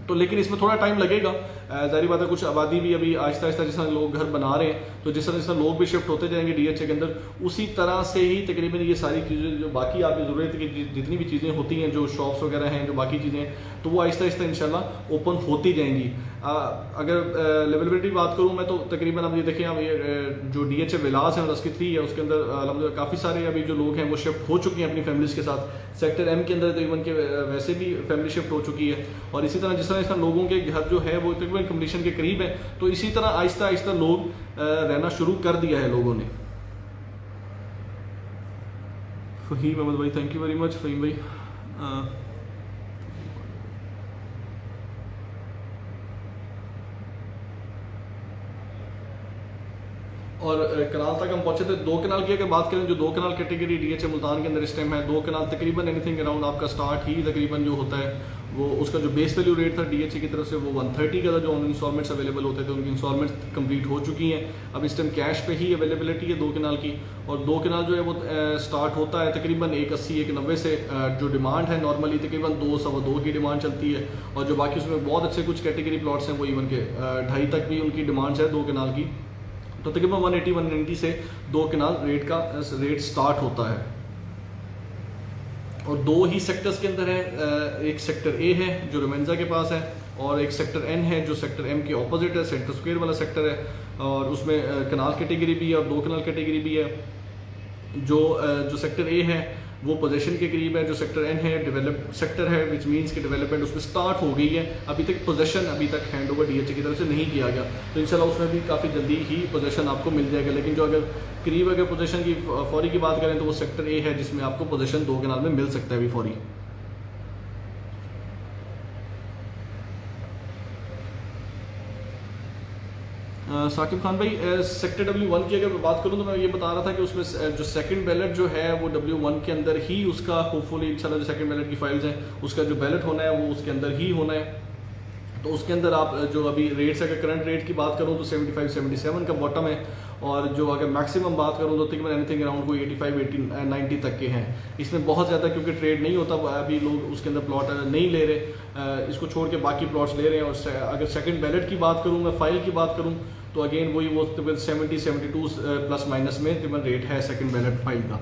S1: तो लेकिन इसमें थोड़ा टाइम लगेगा, जाहिर बात है। कुछ आबादी भी अभी आहिस्ता आहिस्ता जिस तरह लोग घर बना रहे हैं, तो जिस तरह लोग भी शिफ्ट होते जाएंगे DHA के अंदर, उसी तरह से ही तकरीबन ये सारी चीज़ें जो बाकी आपकी ज़रूरत की जितनी भी चीज़ें होती हैं, जो शॉप्स वगैरह हैं, जो बाकी चीज़ें, तो वो आहिस्ता आहिस्ता इंशाल्लाह ओपन होती जाएंगी। अगर लेवलबिलिटी बात करूँ मैं, तो तकरीबन अब ये देखें, अब ये जो DHA विलास है और रस्की 3 है, उसके अंदर अलहमदुलिल्लाह काफ़ी सारे अभी जो लोग हैं वो शिफ्ट हो चुके हैं अपनी फैमिलीज़ के साथ। सेक्टर M के अंदर तकरीबन के वैसे भी फैमिली शिफ्ट हो चुकी है, और इसी तरह जिस तरह लोगों के घर जो है वो तकरीबन कंप्लीशन के करीब है, तो इसी तरह आहिस्ता आहिस्ता लोग रहना शुरू कर दिया है लोगों ने। फ़हीम अहमद भाई, thank you very much Faheem भाई। और कनाल तक हम पहुंचे थे। 2 कनाल की अगर बात करें, जो 2 कनाल कैटेगरी DHA मुल्तान के अंदर इस टाइम है, 2 कनाल तकरीबन एनीथिंग अराउंड आपका स्टार्ट ही तकरीबन जो होता है वो उसका जो बेस वैल्यू रेट था DHA की तरफ से वो 130 का था। जो ऑन इंस्टॉलमेंट्स अवेलेबल होते थे उनकी इंस्टॉलमेंट्स कंप्लीट हो चुकी हैं। अब इस टाइम कैश पे ही अवेलेबिलिटी है 2 कनाल की, और 2 कनाल जो है वो स्टार्ट होता है तकरीबन 180-190 से। जो डिमांड है नॉर्मली तकरीबन 2-2.25 की डिमांड चलती है, और जो बाकी उसमें बहुत अच्छे कुछ कैटेगरी प्लॉट्स हैं वो इवन के 2.5 तक भी उनकी डिमांड्स है 2 कनाल की। तो तकरीबन 180-190 से 2 कनाल रेट स्टार्ट होता है। और 2 ही सेक्टर्स के अंदर है, एक सेक्टर A है जो रोमेंजा के पास है, और एक सेक्टर N है जो सेक्टर M के ऑपोजिट है, सेंटर स्क्वायर वाला सेक्टर है, और उसमें कनाल कैटेगरी भी है और 2 कनाल कैटेगरी भी है। जो सेक्टर A है वो पोजीशन के करीब है, जो सेक्टर N है डेवलप सेक्टर है, विच मीन्स की डेवलपमेंट उसमें स्टार्ट हो गई है। अभी तक पोजीशन अभी तक हैंड ओवर DHA की तरफ से नहीं किया गया, तो इंशाल्लाह उसमें भी काफ़ी जल्दी ही पोजीशन आपको मिल जाएगा। लेकिन जो अगर करीब अगर पोजीशन की फौरी की बात करें तो वो सेक्टर A है जिसमें आपको पोजीशन 2 कनाल में मिल सकता है अभी फौरी। साकिब खान भाई, सेक्टर W1 की अगर मैं बात करूं तो मैं ये बता रहा था कि उसमें जो सेकंड बैलेट जो है वो W1 के अंदर ही उसका होपफुली इंशाल्लाह जो सेकंड बैलेट की फाइल्स हैं उसका जो बैलेट होना है वो उसके अंदर ही होना है। तो उसके अंदर आप जो अभी रेट्स अगर करंट रेट की बात करूं तो 75-77 का बॉटम है, और जो अगर मैक्सिमम बात करूं तो तकरीबन एनीथिंग अराउंड कोई 85-90 तक के हैं। इसमें बहुत ज़्यादा क्योंकि ट्रेड नहीं होता, अभी लोग उसके अंदर प्लॉट नहीं ले रहे, इसको छोड़ के बाकी प्लॉट्स ले रहे हैं। और अगर सेकंड बैलेट की बात करूं, मैं फाइल की बात करूं तो अगेन वही वो तकरीबन 70-72 प्लस माइनस में तकरीबन रेट है सेकंड बैलेट फाइल का।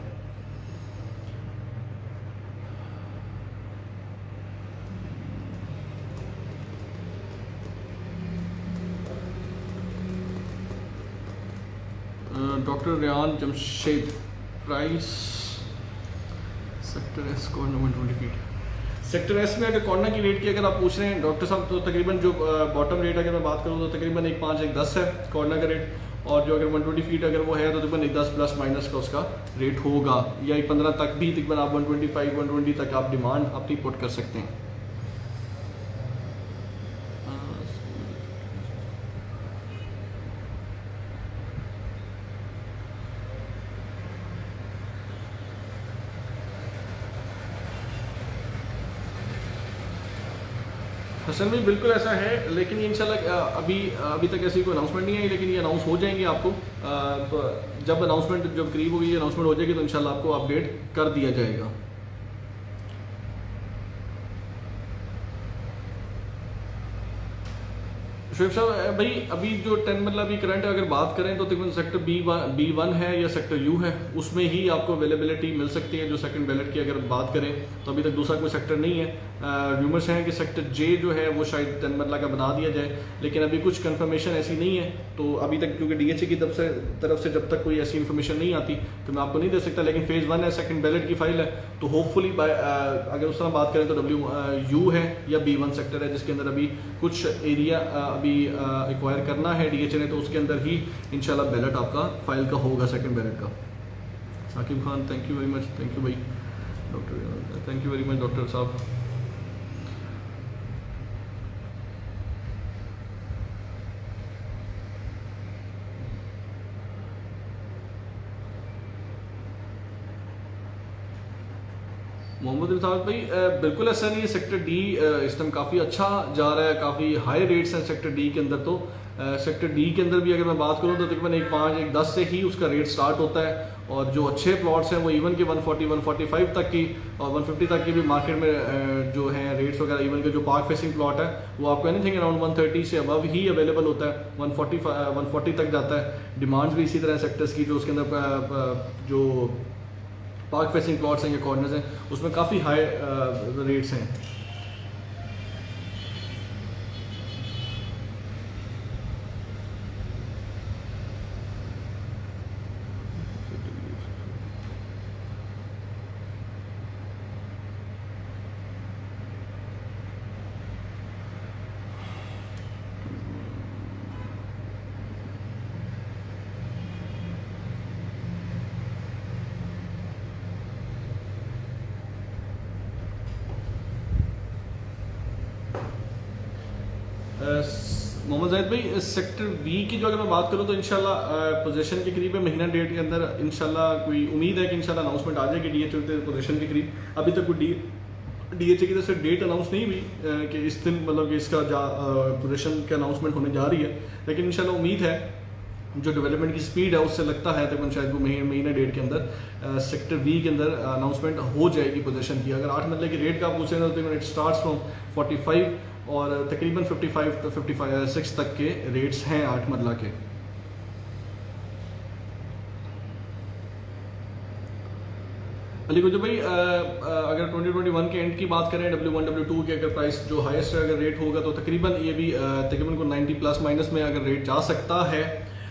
S1: Doctor Rayan Jamshed, price sector S को 120 फीट। सेक्टर एस में अगर कॉर्नर की रेट की अगर आप पूछ रहे हैं डॉक्टर साहब, तो तकरीबन जो बॉटम रेट अगर मैं बात करूँ तो तकरीबन 1.5 1.10 है कॉर्नर का रेट, और जो अगर 120 फीट अगर वो है तो तकरीबन 1.10 प्लस माइनस का उसका रेट होगा, या 1.15 तक भी तकरीबन आप 125 120 तक आप डिमांड अपनी पुट कर सकते हैं। हसन भाई बिल्कुल ऐसा है, लेकिन ये इंशाल्लाह अभी तक ऐसी कोई अनाउंसमेंट नहीं आई, लेकिन ये अनाउंस हो जाएंगे आपको। तो जब अनाउंसमेंट जब करीब होगी, अनाउंसमेंट हो जाएगी तो इंशाल्लाह आपको अपडेट कर दिया जाएगा। शुएब साहब भाई अभी जो 10 मतलब अभी करंट अगर बात करें तो तकरीबन सेक्टर B1 है या सेक्टर U है, उसमें ही आपको अवेलेबिलिटी मिल सकती है। जो सेकंड बैलेट की अगर बात करें तो अभी तक दूसरा कोई सेक्टर नहीं है। रूमर्स हैं कि सेक्टर J जो है वो शायद 10 मतलब का बना दिया जाए, लेकिन अभी कुछ कंफर्मेशन ऐसी नहीं है। तो अभी तक क्योंकि DHA की तरफ से जब तक कोई ऐसी इन्फॉर्मेशन नहीं आती तो मैं आपको नहीं दे सकता, लेकिन फेज़ 1 है, सेकंड बैलेट की फाइल है, तो होपफुली अगर उस तरह बात करें तो WU है या B1 सेक्टर है, जिसके अंदर अभी कुछ एरिया अभी एक्वायर करना है DHA ने, तो उसके अंदर ही इंशाल्लाह बैलेट आपका फाइल का होगा सेकंड बैलेट का। Saqib Khan thank you very much, thank you भाई doctor, thank you very much doctor साहब। मोहम्मद साहब भाई बिल्कुल ऐसा नहीं है, सेक्टर डी इस टाइम काफ़ी अच्छा जा रहा है, काफ़ी हाई रेट्स हैं सेक्टर डी के अंदर। तो सेक्टर डी के अंदर भी अगर मैं बात करूँ तो तकरीबन 1.5 1.10 से ही उसका रेट स्टार्ट होता है, और जो अच्छे प्लॉट्स हैं वो इवन के 140 145 तक की और 150 तक की भी मार्केट में जो है रेट्स वगैरह। इवन के जो पार्क फेसिंग प्लॉट है वो आपको एनीथिंग अराउंड 130 से अबव ही अवेलेबल होता है, 140 तक जाता है। डिमांड्स भी इसी तरह सेक्टर्स की जो उसके अंदर जो पार्क फेसिंग प्लॉट्स हैं या कॉर्नर्स हैं उसमें काफ़ी हाई रेट्स हैं। मोहम्मद जाहिद भाई सेक्टर बी की जो अगर मैं बात करूं तो इंशाल्लाह पोजीशन के करीब है, महीना डेट के अंदर इंशाल्लाह कोई उम्मीद है कि इंशाल्लाह अनाउंसमेंट आ जाएगी DHA पोजीशन के करीब। अभी तक कोई DHA की तरफ से डेट अनाउंस नहीं हुई कि इस दिन मतलब कि इसका पोजीशन की अनाउंसमेंट होने जा रही है, लेकिन इंशाल्लाह उम्मीद है जो डेवलपमेंट की स्पीड है उससे लगता है तकरीबन शायद वो महीने डेट के अंदर सेक्टर बी के अंदर अनाउंसमेंट हो जाएगी पोजीशन की। अगर 8 मरले की रेट का पूछें तो तकरीबन इट स्टार्ट्स फ्रॉम 45 और तकरीबन 55 to 56 तक के रेट्स हैं 8 मरला के। अली गुजर भाई अगर 2021 के एंड की बात करें W1 W2 के अगर प्राइस जो हाईएस्ट अगर रेट होगा तो तकरीबन ये भी तकरीबन को 90 प्लस माइनस में अगर रेट जा सकता है।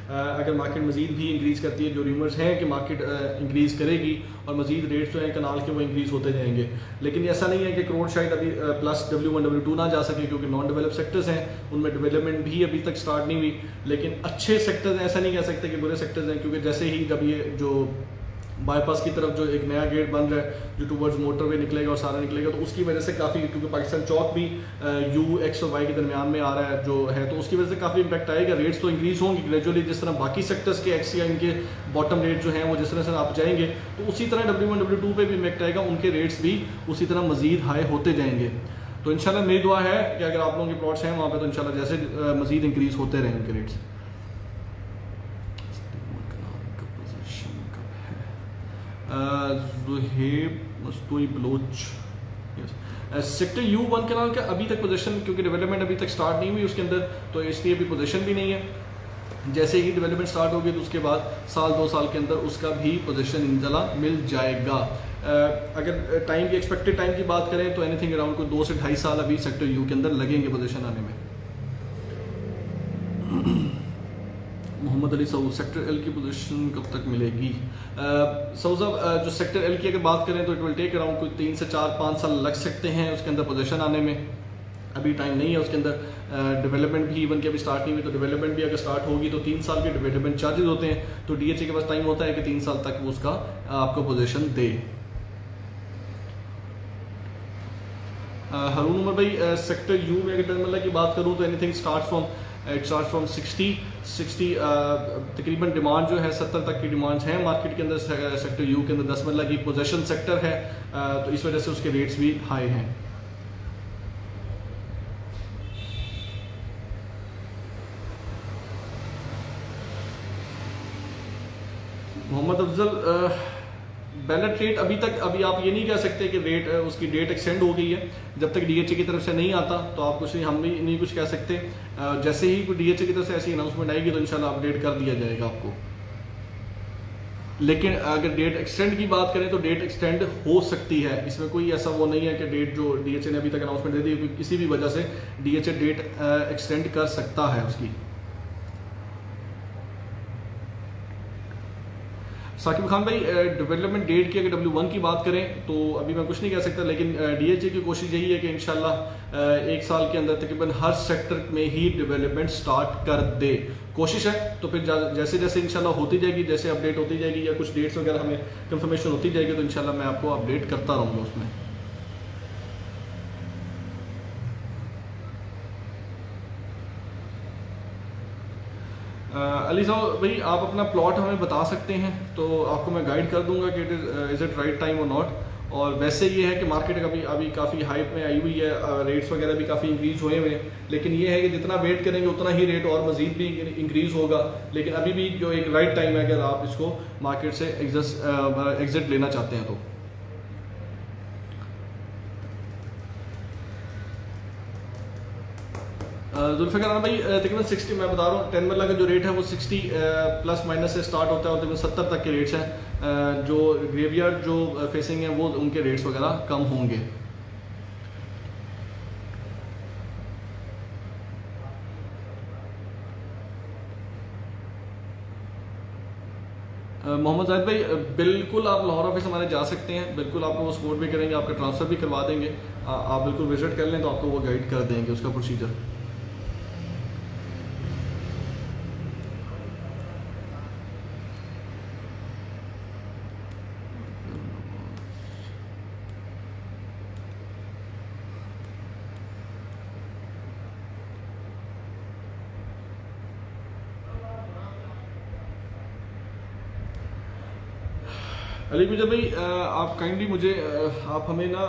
S1: अगर मार्केट मजीद भी इंक्रीज़ करती है, जो रूमर्स हैं कि मार्केट इंक्रीज़ करेगी और मजीद रेट्स जो हैं कनाल के वो इंक्रीज़ होते जाएंगे, लेकिन ऐसा नहीं है कि करोड़ शायद अभी प्लस W1 W2 ना जा सके, क्योंकि नॉन डेवलप सेक्टर्स हैं उनमें डेवलपमेंट भी अभी तक स्टार्ट नहीं हुई। लेकिन अच्छे सेक्टर्स हैं, ऐसा नहीं कह सकते कि बुरे सेक्टर्स हैं, क्योंकि जैसे ही जब ये जो बाईपास की तरफ जो एक नया गेट बन रहा है जो टूवर्ड्स मोटरवे निकलेगा और सारा निकलेगा, तो उसकी वजह से काफ़ी, क्योंकि पाकिस्तान चौक भी U, X और Y के दरमियान में आ रहा है जो है, तो उसकी वजह से काफ़ी इंपैक्ट आएगा। रेट्स तो इंक्रीज़ होंगे ग्रेजुअली, जिस तरह बाकी सेक्टर्स के X या इनके बॉटम रेट जो हैं वो जिस तरह से आप जाएंगे तो उसी तरह W1 W2 पे भी इम्पैक्ट आएगा, उनके रेट्स भी उसी तरह मजीद हाई होते जाएंगे। तो इंशाल्लाह मेरी दुआ है कि अगर आप लोगों के प्लॉट्स हैं वहाँ पर तो इंशाल्लाह जैसे मजीद इंक्रीज़ होते रहें उनके रेट्स। सेक्टर U1 कनाल का अभी तक पोजीशन, क्योंकि डेवलपमेंट अभी तक स्टार्ट नहीं हुई उसके अंदर, तो इसलिए अभी पोजीशन भी नहीं है। जैसे ही डेवलपमेंट स्टार्ट होगी तो उसके बाद साल 2 साल के अंदर उसका भी पोजीशन इंशाल्लाह मिल जाएगा। अगर टाइम की एक्सपेक्टेड टाइम की बात करें तो एनीथिंग अराउंड को 2 से 2.5 साल अभी सेक्टर U के अंदर लगेंगे पोजीशन आने में। मोहम्मद अली सऊद, सेक्टर एल की पोजीशन कब तक मिलेगी? सऊद साहब, जो सेक्टर एल की अगर बात करें तो इट विल टेक अराउंड कोई 3 से 4-5 साल लग सकते हैं उसके अंदर पोजीशन आने में। अभी टाइम नहीं है उसके अंदर। डेवलपमेंट भी इवन के अभी स्टार्ट नहीं हुई, तो डेवलपमेंट भी अगर स्टार्ट होगी तो 3 साल के डेवलपमेंट चार्जेस होते हैं। तो डीएचए के पास टाइम होता है कि 3 साल तक वो उसका आपको पोजीशन दे। हारून उमर भाई, सेक्टर यू में अगर टर्मिनल की बात करूँ तो एनीथिंग स्टार्ट फ्रॉम 60 तकरीबन डिमांड जो है 70 तक की डिमांड्स हैं मार्केट के अंदर। सेक्टर यू के अंदर 10 मरला की पोजेशन सेक्टर है, तो इस वजह से उसके रेट्स भी हाई हैं। मोहम्मद अफजल, बैलेट रेट अभी आप ये नहीं कह सकते कि रेट उसकी डेट एक्सटेंड हो गई है। जब तक डीएचए की तरफ से नहीं आता तो आप कुछ नहीं, हम भी नहीं कुछ कह सकते। जैसे ही कोई डीएचए की तरफ से ऐसी अनाउंसमेंट आएगी तो इंशाल्लाह अपडेट कर दिया जाएगा आपको। लेकिन अगर डेट एक्सटेंड की बात करें तो डेट एक्सटेंड हो सकती है, इसमें कोई ऐसा वो नहीं है कि डेट जो डीएचए ने अभी तक अनाउंसमेंट दे दी किसी भी वजह से डीएचए डेट एक्सटेंड कर सकता है उसकी। साकिब खान भाई, डेवलपमेंट डेट की अगर W1 की बात करें तो अभी मैं कुछ नहीं कह सकता, लेकिन डीएचए की कोशिश यही है कि इंशाल्लाह 1 साल के अंदर तकरीबन हर सेक्टर में ही डेवलपमेंट स्टार्ट कर दे। कोशिश है, तो फिर जैसे जैसे इंशाल्लाह होती जाएगी, जैसे अपडेट होती जाएगी या कुछ डेट्स वगैरह हमें कंफर्मेशन होती जाएगी तो इंशाल्लाह मैं आपको अपडेट करता रहूँगा उसमें। अली साहब भाई, आप अपना प्लॉट हमें बता सकते हैं तो आपको मैं गाइड कर दूंगा कि इज़ इट राइट टाइम और नॉट। और वैसे ये है कि मार्केट अभी काफ़ी हाइप में आई हुई है, रेट्स वगैरह भी काफ़ी इंक्रीज हुए हुए हैं, लेकिन ये है कि जितना वेट करेंगे उतना ही रेट और मज़ीद भी इंक्रीज होगा। लेकिन अभी भी जो एक राइट टाइम है अगर आप इसको मार्केट से एग्जिट लेना चाहते हैं तो। जुल्फ़िकार राना भाई, तकरीबन 60 मैं बता रहा हूँ 10 मरला का जो रेट है वो 60 प्लस माइनस से स्टार्ट होता है और तकरीबन 70 तक के रेट्स हैं। जो ग्रेवयार्ड जो फेसिंग है वो उनके रेट्स वगैरह कम होंगे। मोहम्मद जाहिद भाई, बिल्कुल आप लाहौर ऑफिस हमारे जा सकते हैं, बिल्कुल आपको वो सपोर्ट भी करेंगे, आपका ट्रांसफ़र भी करवा देंगे। आप बिल्कुल विजिट कर लें तो आपको वो गाइड कर देंगे उसका प्रोसीजर। अली गुजर भाई, आप काइंडली मुझे आप हमें ना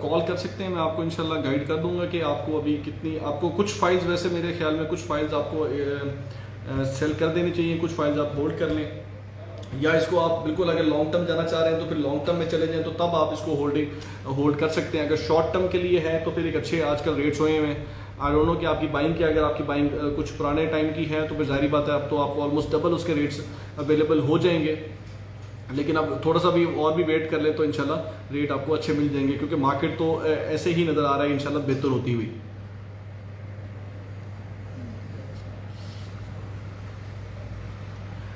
S1: कॉल कर सकते हैं, मैं आपको इंशाल्लाह गाइड कर दूंगा कि आपको अभी कितनी, आपको कुछ फाइल्स, वैसे मेरे ख्याल में कुछ फाइल्स आपको सेल कर देनी चाहिए, कुछ फाइल्स आप होल्ड कर लें, या इसको आप बिल्कुल अगर लॉन्ग टर्म जाना चाह रहे हैं तो फिर लॉन्ग टर्म में चले जाएं तो तब आप इसको होल्ड कर सकते हैं। अगर शॉर्ट टर्म के लिए है तो फिर एक अच्छे आजकल रेट्स हुए हैं। आई डोंट नो कि आपकी बाइंग की, अगर आपकी बाइंग कुछ पुराने टाइम की है तो फिर जाहिर बात है अब तो आपको ऑलमोस्ट डबल उसके रेट्स अवेलेबल हो जाएंगे। लेकिन अब थोड़ा सा भी और भी वेट कर लें तो इंशाल्लाह रेट आपको अच्छे मिल जाएंगे, क्योंकि मार्केट तो ऐसे ही नज़र आ रहा है इंशाल्लाह बेहतर होती हुई।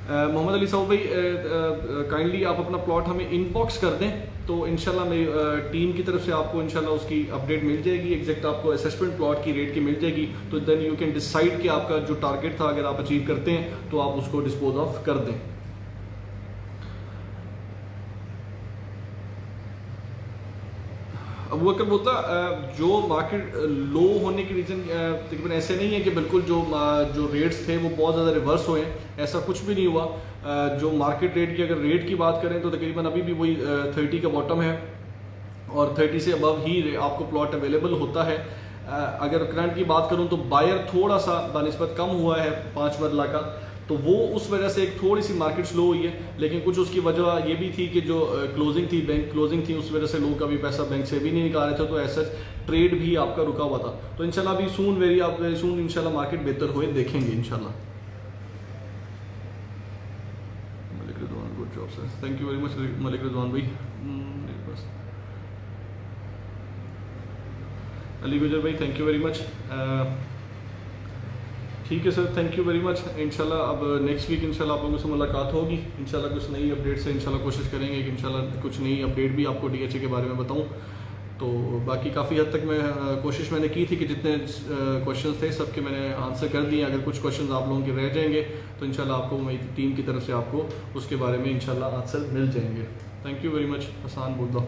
S1: मोहम्मद अली साहब भाई, काइंडली आप अपना प्लॉट हमें इनबॉक्स कर दें तो इंशाल्लाह मेरी टीम की तरफ से आपको इंशाल्लाह उसकी अपडेट मिल जाएगी, एग्जैक्ट आपको असेसमेंट प्लॉट की रेट की मिल जाएगी। तो देन यू कैन डिसाइड कि आपका जो टारगेट था अगर आप अचीव करते हैं तो आप उसको डिस्पोज ऑफ कर दें। अब वो अगर बोलता जो मार्केट लो होने के रीज़न तकरीबन ऐसे नहीं है कि बिल्कुल जो रेट्स थे वो बहुत ज़्यादा रिवर्स हुए हैं, ऐसा कुछ भी नहीं हुआ। जो मार्केट रेट की अगर रेट की बात करें तो तकरीबन अभी भी वही 30 का बॉटम है और 30 से अबव ही आपको प्लॉट अवेलेबल होता है। अगर करंट की बात करूं तो बायर थोड़ा सा बनिस्बत कम हुआ है 5 मरला का, तो वो उस वजह से एक थोड़ी सी मार्केट स्लो हुई है। लेकिन कुछ उसकी वजह ये भी थी कि जो क्लोजिंग थी, बैंक क्लोजिंग थी, उस वजह से लोग अभी पैसा बैंक से भी नहीं निकाल रहे थे, तो ऐसा ट्रेड भी आपका रुका हुआ था। तो इंशाल्लाह अभी सून इंशाल्लाह मार्केट बेहतर हुए देखेंगे इंशाल्लाह। Malik Rizwan, good job sir, thank you very much Malik Rizwan भाई। अली गुजर भाई, थैंक यू वेरी मच। ठीक है sir, thank you very much. इंशाल्लाह अब नेक्स्ट वीक इंशाल्लाह आप लोगों से मुलाकात होगी। इंशाल्लाह कुछ नई अपडेट से इंशाल्लाह कोशिश करेंगे कि इंशाल्लाह कुछ नई अपडेट भी आपको DHA के बारे में बताऊं। तो बाकी काफ़ी हद तक मैं कोशिश मैंने की थी कि जितने क्वेश्चंस थे सबके मैंने आंसर कर दिए। अगर कुछ क्वेश्चंस आप लोगों के रह जाएंगे तो इंशाल्लाह आपको मेरी टीम की तरफ से आपको उसके बारे में इंशाल्लाह आंसर मिल जाएंगे। Thank you very much. Hasan Buddha.